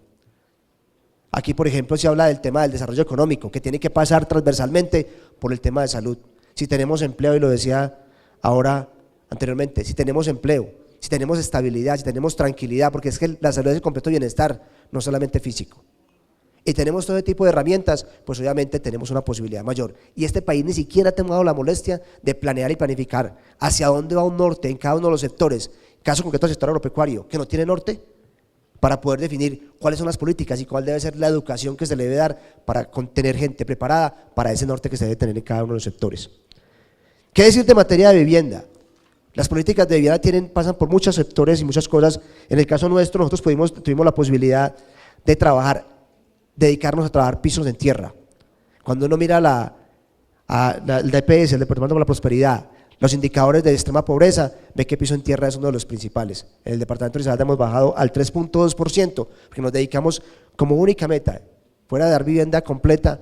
Aquí, por ejemplo, se habla del tema del desarrollo económico, que tiene que pasar transversalmente por el tema de salud. Si tenemos empleo, y lo decía ahora anteriormente, si tenemos empleo si tenemos estabilidad, si tenemos tranquilidad, porque es que la salud es el completo bienestar, no solamente físico. Y tenemos todo tipo de herramientas, pues obviamente tenemos una posibilidad mayor. Y este país ni siquiera ha tomado la molestia de planear y planificar hacia dónde va un norte en cada uno de los sectores. Caso concreto del sector agropecuario, que no tiene norte, para poder definir cuáles son las políticas y cuál debe ser la educación que se le debe dar para tener gente preparada para ese norte que se debe tener en cada uno de los sectores. ¿Qué decir de materia de vivienda? Las políticas de vivienda pasan por muchos sectores y muchas cosas. En el caso nuestro, nosotros tuvimos la posibilidad de dedicarnos a trabajar pisos en tierra. Cuando uno mira el DPS, el Departamento de la Prosperidad, los indicadores de extrema pobreza, ve que piso en tierra es uno de los principales. En el departamento de Risaralda hemos bajado al 3.2%, porque nos dedicamos como única meta, fuera de dar vivienda completa,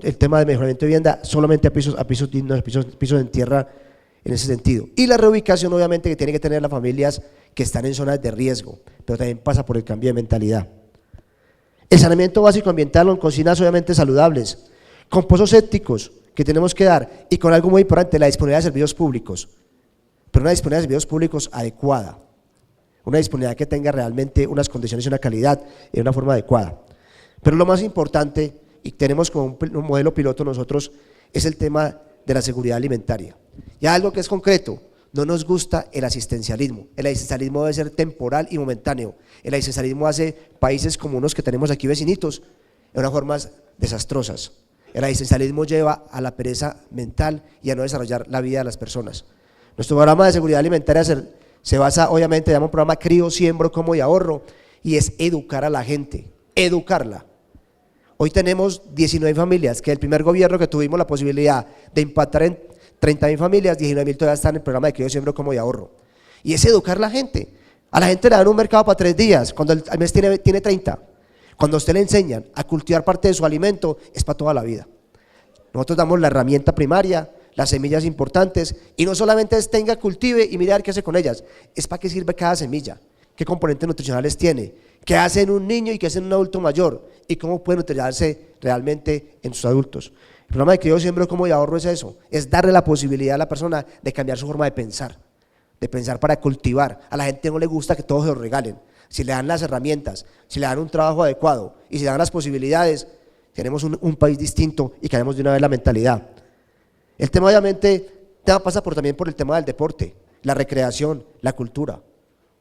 el tema de mejoramiento de vivienda, solamente a pisos dignos, pisos en tierra en ese sentido. Y la reubicación obviamente que tiene que tener las familias que están en zonas de riesgo, pero también pasa por el cambio de mentalidad. El saneamiento básico ambiental con cocinas obviamente saludables, con pozos sépticos que tenemos que dar y con algo muy importante, la disponibilidad de servicios públicos, pero una disponibilidad de servicios públicos adecuada, una disponibilidad que tenga realmente unas condiciones y una calidad en una forma adecuada. Pero lo más importante, y tenemos como un modelo piloto nosotros, es el tema de la seguridad alimentaria. Ya algo que es concreto, no nos gusta el asistencialismo debe ser temporal y momentáneo. El asistencialismo hace países como unos que tenemos aquí vecinitos en unas formas desastrosas. El asistencialismo lleva a la pereza mental y a no desarrollar la vida de las personas. Nuestro programa de seguridad alimentaria se basa, obviamente, llama un programa Crío, Siembro, Como y Ahorro, y es educar a la gente, educarla. Hoy tenemos 19 familias, que el primer gobierno que tuvimos la posibilidad de impactar en 30.000 familias, 19.000 todavía están en el programa de Crío, Siembro, Como y Ahorro. Y es educar a la gente. A la gente le dan un mercado para 3 días, cuando al mes tiene 30. Cuando a usted le enseñan a cultivar parte de su alimento, es para toda la vida. Nosotros damos la herramienta primaria, las semillas importantes, y no solamente es tenga, cultive y mirar qué hace con ellas, es para qué sirve cada semilla, qué componentes nutricionales tiene, qué hace en un niño y qué hace en un adulto mayor, y cómo puede nutriarse realmente en sus adultos. El programa de Crío, Siembro, Como y Ahorro es eso, es darle la posibilidad a la persona de cambiar su forma de pensar para cultivar. A la gente no le gusta que todos se lo regalen. Si le dan las herramientas, si le dan un trabajo adecuado y si le dan las posibilidades, tenemos un país distinto y cambiamos de una vez la mentalidad. El tema obviamente pasa también por el tema del deporte, la recreación, la cultura.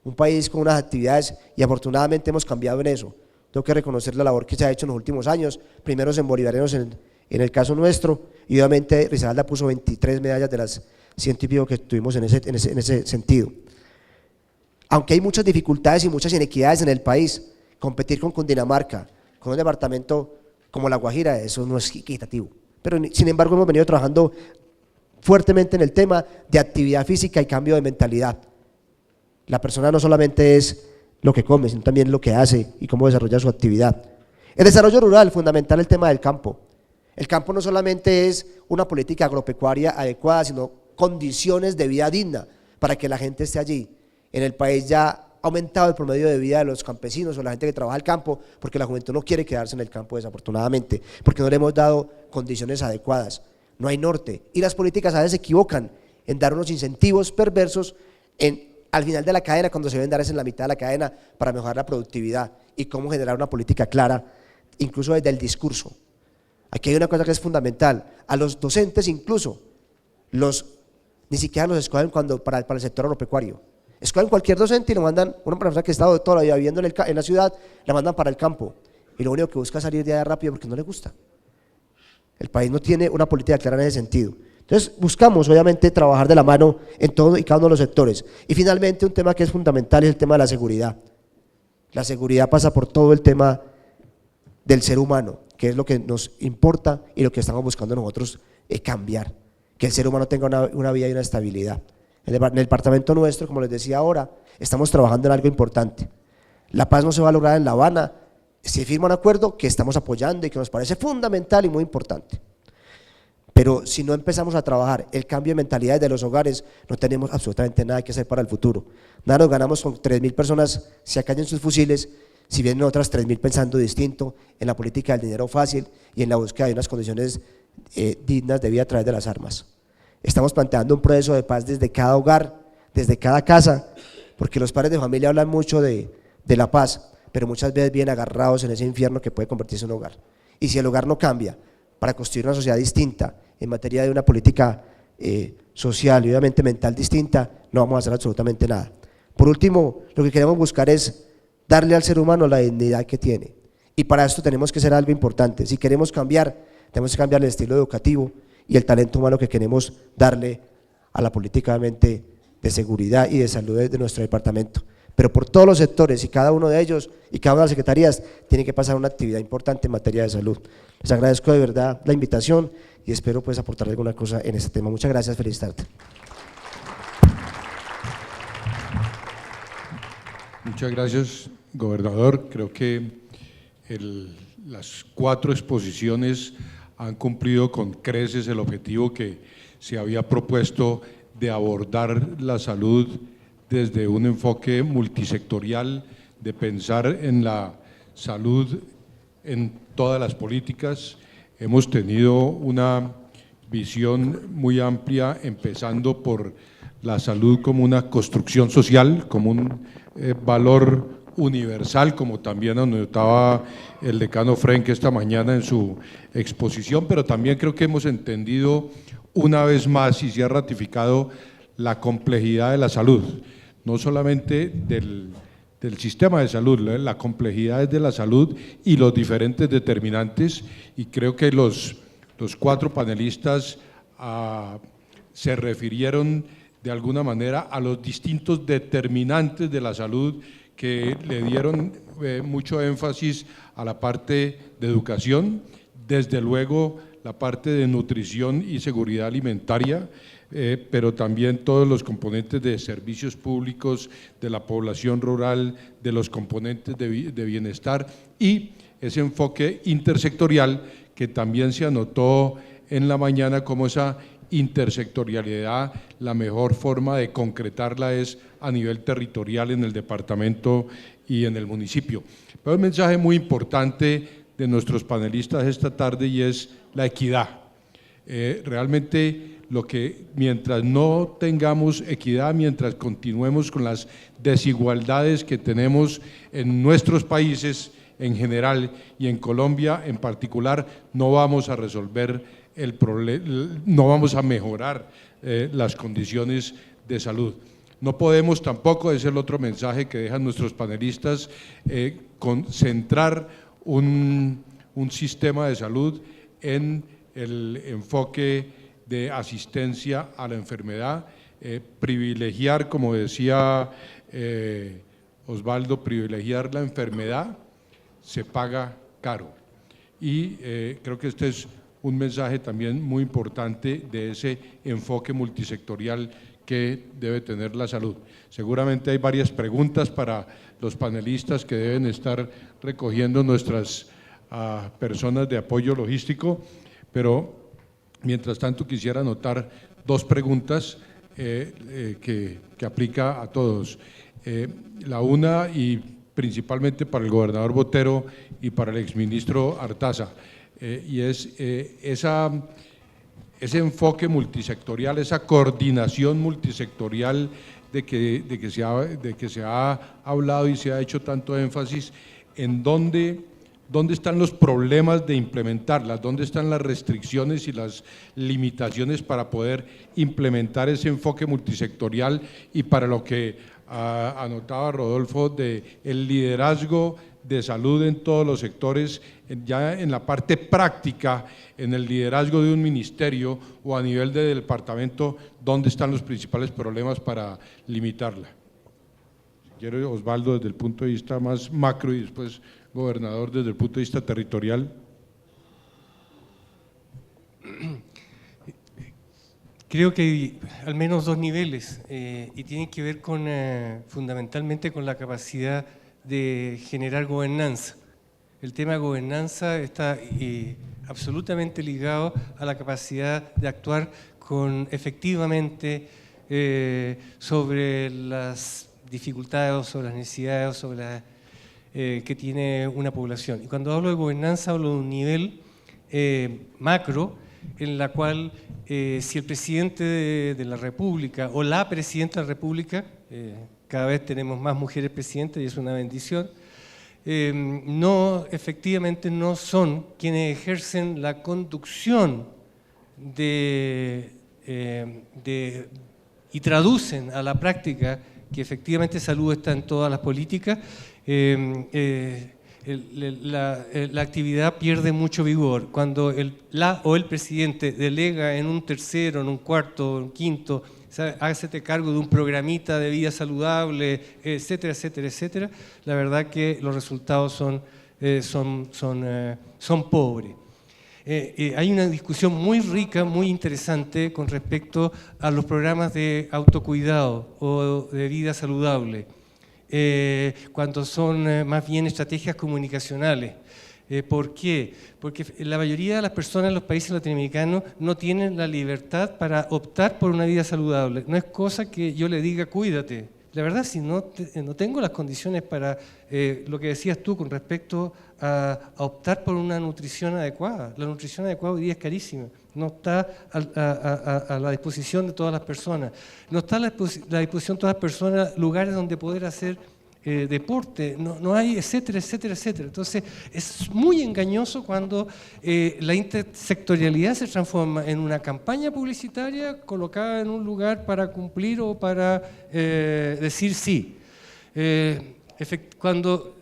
Un país con unas actividades y afortunadamente hemos cambiado en eso. Tengo que reconocer la labor que se ha hecho en los últimos años, primeros en bolivarianos en el caso nuestro, y obviamente Risaralda puso 23 medallas de las 100 y pico que tuvimos en ese sentido. Aunque hay muchas dificultades y muchas inequidades en el país, competir con Cundinamarca, con un departamento como La Guajira, eso no es equitativo. Pero sin embargo hemos venido trabajando fuertemente en el tema de actividad física y cambio de mentalidad. La persona no solamente es lo que come, sino también lo que hace y cómo desarrolla su actividad. El desarrollo rural, fundamental el tema del campo. El campo no solamente es una política agropecuaria adecuada, sino condiciones de vida digna para que la gente esté allí. En el país ya ha aumentado el promedio de vida de los campesinos o la gente que trabaja el campo, porque la juventud no quiere quedarse en el campo desafortunadamente, porque no le hemos dado condiciones adecuadas. No hay norte y las políticas a veces se equivocan en dar unos incentivos perversos al final de la cadena, cuando se deben dar es en la mitad de la cadena para mejorar la productividad y cómo generar una política clara, incluso desde el discurso. Aquí hay una cosa que es fundamental, a los docentes incluso, ni siquiera los escogen para el sector agropecuario. Escogen cualquier docente y lo mandan, una persona que ha estado toda la vida viviendo en la ciudad, la mandan para el campo y lo único que busca es salir de allá rápido porque no le gusta. El país no tiene una política clara en ese sentido. Entonces buscamos obviamente trabajar de la mano en todo y cada uno de los sectores. Y finalmente un tema que es fundamental es el tema de la seguridad. La seguridad pasa por todo el tema del ser humano, que es lo que nos importa y lo que estamos buscando nosotros cambiar, que el ser humano tenga una vida y una estabilidad. En el departamento nuestro, como les decía ahora, estamos trabajando en algo importante. La paz no se va a lograr en La Habana, se firma un acuerdo que estamos apoyando y que nos parece fundamental y muy importante. Pero si no empezamos a trabajar el cambio de mentalidades de los hogares, no tenemos absolutamente nada que hacer para el futuro. Nada nos ganamos con 3.000 personas se acallen sus fusiles, si vienen otras 3.000 pensando distinto en la política del dinero fácil y en la búsqueda de unas condiciones dignas de vida a través de las armas. Estamos planteando un proceso de paz desde cada hogar, desde cada casa, porque los padres de familia hablan mucho de la paz, pero muchas veces vienen agarrados en ese infierno que puede convertirse en un hogar. Y si el hogar no cambia para construir una sociedad distinta en materia de una política social y obviamente mental distinta, no vamos a hacer absolutamente nada. Por último, lo que queremos buscar es darle al ser humano la dignidad que tiene, y para esto tenemos que hacer algo importante. Si queremos cambiar, tenemos que cambiar el estilo educativo y el talento humano que queremos darle a la política de seguridad y de salud de nuestro departamento. Pero por todos los sectores y cada uno de ellos y cada una de las secretarías tiene que pasar una actividad importante en materia de salud. Les agradezco de verdad la invitación y espero pues aportar alguna cosa en este tema. Muchas gracias, feliz tarde. Muchas gracias, gobernador. Creo que las 4 exposiciones han cumplido con creces el objetivo que se había propuesto de abordar la salud desde un enfoque multisectorial, de pensar en la salud en todas las políticas. Hemos tenido una visión muy amplia, empezando por la salud como una construcción social, como un valor universal, como también anotaba el decano Frenk esta mañana en su exposición, pero también creo que hemos entendido una vez más y se ha ratificado la complejidad de la salud, no solamente del sistema de salud, la complejidad de la salud y los diferentes determinantes, y creo que los 4 panelistas se refirieron de alguna manera a los distintos determinantes de la salud que le dieron mucho énfasis a la parte de educación, desde luego la parte de nutrición y seguridad alimentaria, pero también todos los componentes de servicios públicos, de la población rural, de los componentes de bienestar y ese enfoque intersectorial que también se anotó en la mañana como esa intersectorialidad, la mejor forma de concretarla es a nivel territorial en el departamento y en el municipio. Pero un mensaje muy importante de nuestros panelistas esta tarde y es la equidad. Realmente mientras no tengamos equidad, mientras continuemos con las desigualdades que tenemos en nuestros países en general y en Colombia en particular, no vamos a resolver el problema, no vamos a mejorar las condiciones de salud. No podemos tampoco, es el otro mensaje que dejan nuestros panelistas, concentrar un sistema de salud en el enfoque de asistencia a la enfermedad, privilegiar, como decía Osvaldo, privilegiar la enfermedad se paga caro. Y creo que este es un mensaje también muy importante de ese enfoque multisectorial que debe tener la salud. Seguramente hay varias preguntas para los panelistas que deben estar recogiendo nuestras personas de apoyo logístico, pero mientras tanto quisiera anotar 2 preguntas que aplica a todos. La una, y principalmente para el gobernador Botero y para el exministro Artaza, y es ese enfoque multisectorial, esa coordinación multisectorial de que se ha hablado y se ha hecho tanto énfasis, en dónde están los problemas de implementarlas, dónde están las restricciones y las limitaciones para poder implementar ese enfoque multisectorial, y para lo que anotaba Rodolfo de el liderazgo de salud en todos los sectores, ya en la parte práctica, en el liderazgo de un ministerio o a nivel de departamento, ¿dónde están los principales problemas para limitarla? Si quiere, Osvaldo, desde el punto de vista más macro y después gobernador desde el punto de vista territorial. Creo que hay al menos 2 niveles y tienen que ver fundamentalmente con la capacidad de generar gobernanza. El tema de gobernanza está absolutamente ligado a la capacidad de actuar efectivamente sobre las dificultades o sobre las necesidades o sobre que tiene una población. Y cuando hablo de gobernanza hablo de un nivel macro, en la cual si el presidente de la República o la presidenta de la República, cada vez tenemos más mujeres presidentas y es una bendición, no, efectivamente no son quienes ejercen la conducción y traducen a la práctica que efectivamente salud está en todas las políticas. La actividad pierde mucho vigor. Cuando el presidente delega en un tercero, en un cuarto, en un quinto, hágase cargo de un programita de vida saludable, etcétera, etcétera, etcétera, la verdad que los resultados son pobres. Hay una discusión muy rica, muy interesante con respecto a los programas de autocuidado o de vida saludable, cuando son más bien estrategias comunicacionales. ¿Por qué? Porque la mayoría de las personas en los países latinoamericanos no tienen la libertad para optar por una vida saludable. No es cosa que yo le diga cuídate. La verdad, si no tengo las condiciones para lo que decías tú con respecto a optar por una nutrición adecuada. La nutrición adecuada hoy día es carísima. No está a la disposición de todas las personas. No está a la disposición de todas las personas lugares donde poder hacer deporte, no hay, etcétera, etcétera, etcétera. Entonces, es muy engañoso cuando la intersectorialidad se transforma en una campaña publicitaria colocada en un lugar para cumplir o para decir sí. Cuando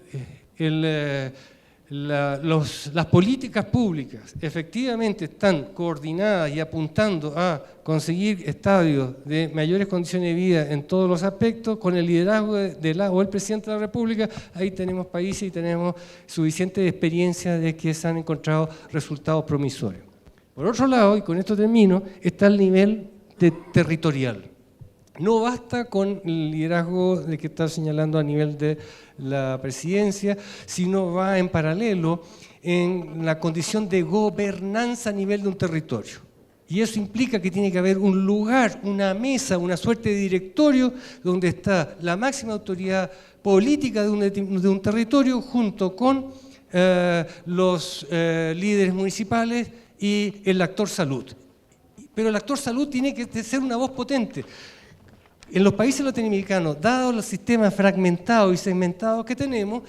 las políticas públicas efectivamente están coordinadas y apuntando a conseguir estadios de mayores condiciones de vida en todos los aspectos, con el liderazgo o el presidente de la República, ahí tenemos países y tenemos suficiente experiencia de que se han encontrado resultados promisorios. Por otro lado, y con esto termino, está el nivel territorial. No basta con el liderazgo de que está señalando a nivel de la presidencia, sino va en paralelo en la condición de gobernanza a nivel de un territorio. Y eso implica que tiene que haber un lugar, una mesa, una suerte de directorio donde está la máxima autoridad política de un territorio junto con los líderes municipales y el actor salud. Pero el actor salud tiene que ser una voz potente. En los países latinoamericanos, dados los sistemas fragmentados y segmentados que tenemos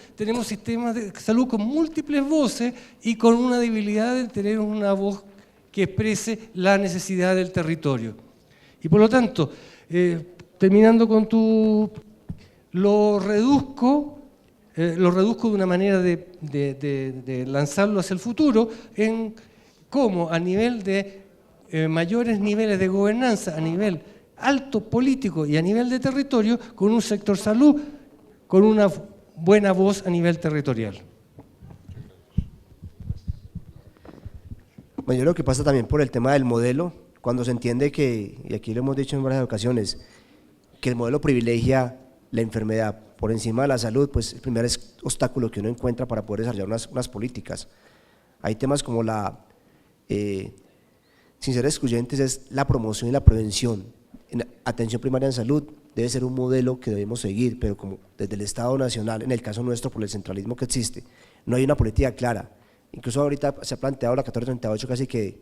sistemas de salud con múltiples voces y con una debilidad de tener una voz que exprese la necesidad del territorio. Y por lo tanto, terminando con lo reduzco de una manera de lanzarlo hacia el futuro en cómo a nivel de mayores niveles de gobernanza, a nivel alto político y a nivel de territorio, con un sector salud, con una buena voz a nivel territorial. Bueno, yo creo que pasa también por el tema del modelo, cuando se entiende que, y aquí lo hemos dicho en varias ocasiones, que el modelo privilegia la enfermedad por encima de la salud, pues el primer obstáculo que uno encuentra para poder desarrollar unas políticas. Hay temas como sin ser excluyentes, es la promoción y la prevención. En atención primaria en salud debe ser un modelo que debemos seguir, pero como desde el Estado Nacional, en el caso nuestro por el centralismo que existe, no hay una política clara. Incluso ahorita se ha planteado la 1438 casi que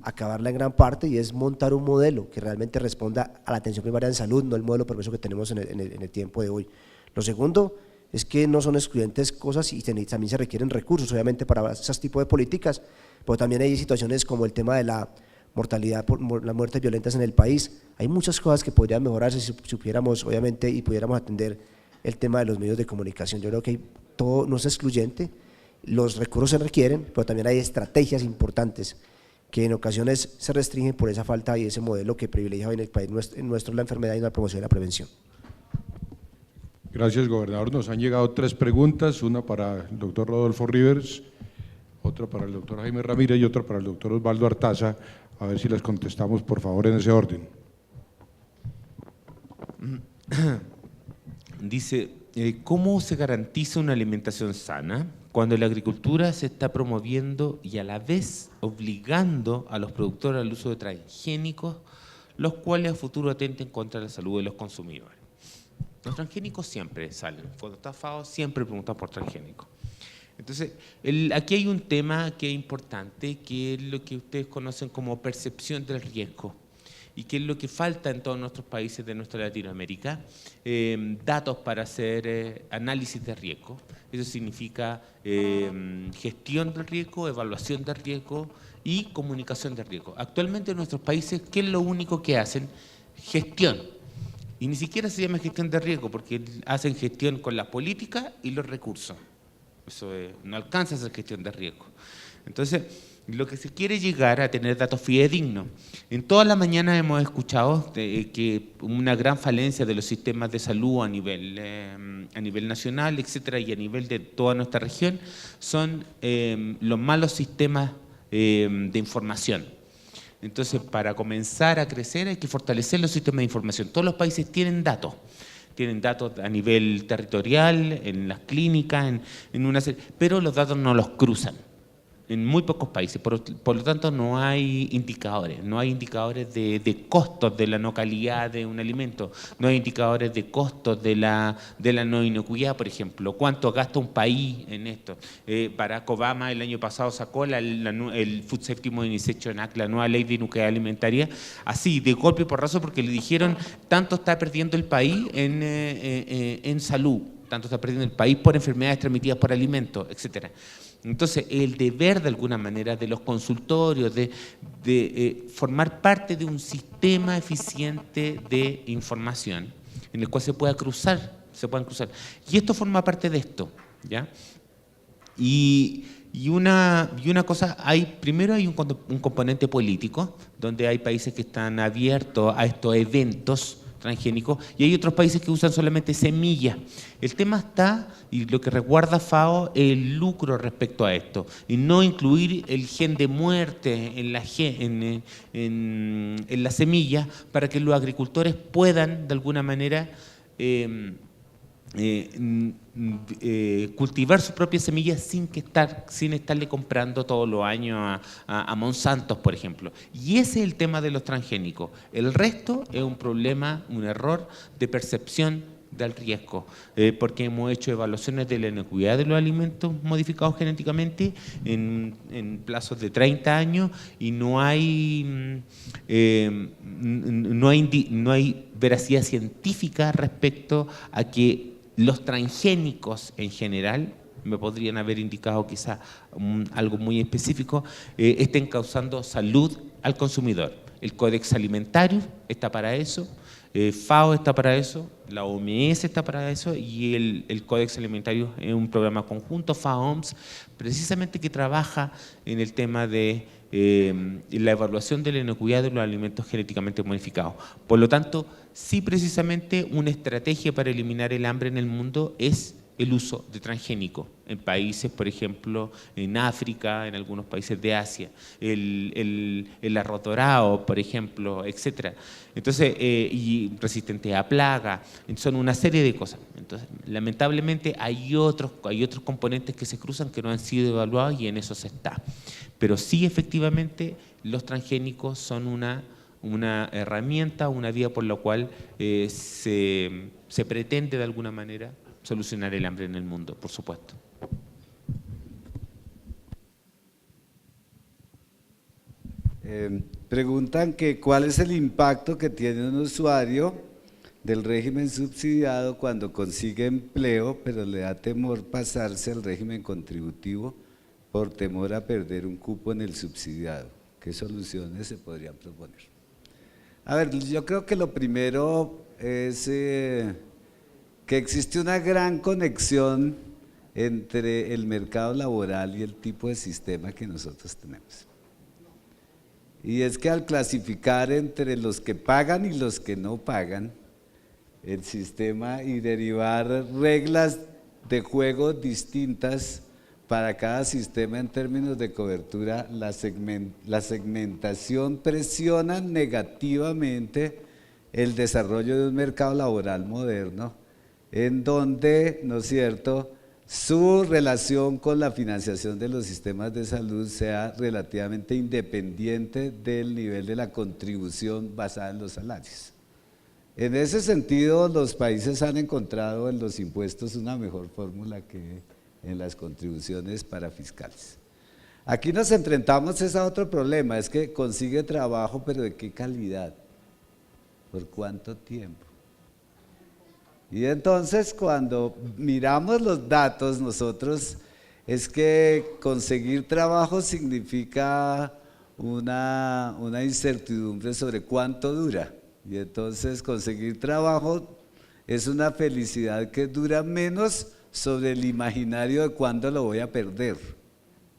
acabarla en gran parte, y es montar un modelo que realmente responda a la atención primaria en salud, no el modelo perverso que tenemos en el tiempo de hoy. Lo segundo es que no son excluyentes cosas y también se requieren recursos, obviamente, para esos tipos de políticas, pero también hay situaciones como el tema de la mortalidad por las muertes violentas en el país. Hay muchas cosas que podrían mejorarse si supiéramos, obviamente, y pudiéramos atender el tema de los medios de comunicación. Yo creo que todo no es excluyente, los recursos se requieren, pero también hay estrategias importantes que en ocasiones se restringen por esa falta y ese modelo que privilegia hoy en el país nuestro la enfermedad y la promoción y la prevención. Gracias, gobernador. Nos han llegado 3 preguntas, una para el doctor Rodolfo Rivers, otra para el doctor Jaime Ramírez y otra para el doctor Osvaldo Artaza. A ver si las contestamos, por favor, en ese orden. Dice, ¿cómo se garantiza una alimentación sana cuando la agricultura se está promoviendo y a la vez obligando a los productores al uso de transgénicos, los cuales a futuro atenten contra la salud de los consumidores? Los transgénicos siempre salen, cuando está FAO siempre preguntan por transgénicos. Entonces, aquí hay un tema que es importante, que es lo que ustedes conocen como percepción del riesgo. y qué es lo que falta en todos nuestros países de nuestra Latinoamérica. Datos para hacer análisis de riesgo. Eso significa gestión del riesgo, evaluación del riesgo y comunicación de riesgo. Actualmente en nuestros países, ¿qué es lo único que hacen? Gestión. Y ni siquiera se llama gestión de riesgo, porque hacen gestión con la política y los recursos. Eso no alcanza a ser gestión de riesgo. Entonces, lo que se quiere llegar a tener datos fidedignos. En todas las mañanas hemos escuchado que una gran falencia de los sistemas de salud a nivel nacional, etcétera, y a nivel de toda nuestra región, son los malos sistemas de información. Entonces, para comenzar a crecer hay que fortalecer los sistemas de información. Todos los países tienen datos a nivel territorial, en las clínicas, pero los datos no los cruzan. En muy pocos países, por lo tanto no hay indicadores de costos de la no calidad de un alimento, no hay indicadores de costos de la no inocuidad, por ejemplo, cuánto gasta un país en esto. Barack Obama el año pasado sacó el Food Safety Modernization Act, la nueva ley de inocuidad alimentaria, así de golpe y porrazo, porque le dijeron tanto está perdiendo el país en salud, tanto está perdiendo el país por enfermedades transmitidas por alimentos, etcétera. Entonces, el deber de alguna manera de los consultorios, de formar parte de un sistema eficiente de información en el cual se puedan cruzar. Y esto forma parte de esto, ¿ya? Y una cosa, primero hay un componente político, donde hay países que están abiertos a estos eventos transgénicos, y hay otros países que usan solamente semillas. El tema está, y lo que resguarda FAO, el lucro respecto a esto, y no incluir el gen de muerte en la semilla, para que los agricultores puedan, de alguna manera, cultivar sus propias semillas sin estarle comprando todos los años a Monsanto, por ejemplo. Y ese es el tema de los transgénicos. El resto es un problema, un error de percepción del riesgo, porque hemos hecho evaluaciones de la inocuidad de los alimentos modificados genéticamente en plazos de 30 años y no hay veracidad científica respecto a que los transgénicos en general, me podrían haber indicado quizá algo muy específico, estén causando salud al consumidor. El Codex Alimentario está para eso, FAO está para eso, la OMS está para eso, y el Codex Alimentario es un programa conjunto FAO-OMS, precisamente que trabaja en el tema de la evaluación de la inocuidad de los alimentos genéticamente modificados. Por lo tanto, sí, precisamente una estrategia para eliminar el hambre en el mundo es el uso de transgénicos en países, por ejemplo, en África, en algunos países de Asia, el arroz dorado, por ejemplo, etcétera. Entonces, y resistente a plaga, son una serie de cosas. Entonces, lamentablemente hay otros componentes que se cruzan que no han sido evaluados y en eso se está. Pero sí, efectivamente, los transgénicos son una herramienta, una vía por la cual se pretende de alguna manera solucionar el hambre en el mundo, por supuesto. Preguntan que cuál es el impacto que tiene un usuario del régimen subsidiado cuando consigue empleo, pero le da temor pasarse al régimen contributivo por temor a perder un cupo en el subsidiado. ¿Qué soluciones se podrían proponer? A ver, yo creo que lo primero es que existe una gran conexión entre el mercado laboral y el tipo de sistema que nosotros tenemos. Y es que al clasificar entre los que pagan y los que no pagan el sistema y derivar reglas de juego distintas para cada sistema en términos de cobertura, la segmentación presiona negativamente el desarrollo de un mercado laboral moderno, en donde, ¿no es cierto?, su relación con la financiación de los sistemas de salud sea relativamente independiente del nivel de la contribución basada en los salarios. En ese sentido, los países han encontrado en los impuestos una mejor fórmula que en las contribuciones parafiscales. Aquí nos enfrentamos a otro problema, es que consigue trabajo, pero ¿de qué calidad? ¿Por cuánto tiempo? Y entonces cuando miramos los datos nosotros, es que conseguir trabajo significa una incertidumbre sobre cuánto dura. Y entonces conseguir trabajo es una felicidad que dura menos sobre el imaginario de cuándo lo voy a perder.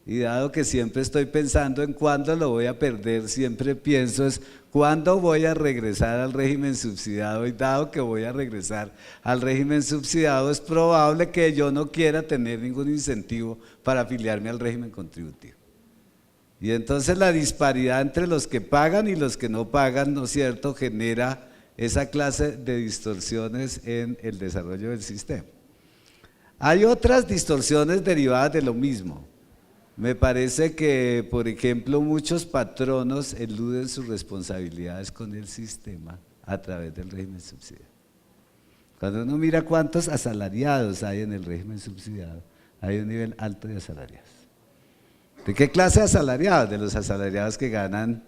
Y dado que siempre estoy pensando en cuándo lo voy a perder, siempre pienso es cuándo voy a regresar al régimen subsidiado. Y dado que voy a regresar al régimen subsidiado, es probable que yo no quiera tener ningún incentivo para afiliarme al régimen contributivo. Y entonces la disparidad entre los que pagan y los que no pagan, ¿no es cierto?, genera esa clase de distorsiones en el desarrollo del sistema. Hay otras distorsiones derivadas de lo mismo. Me parece que, por ejemplo, muchos patronos eluden sus responsabilidades con el sistema a través del régimen subsidiado. Cuando uno mira cuántos asalariados hay en el régimen subsidiado, hay un nivel alto de asalariados. ¿De qué clase de asalariados? De los asalariados que ganan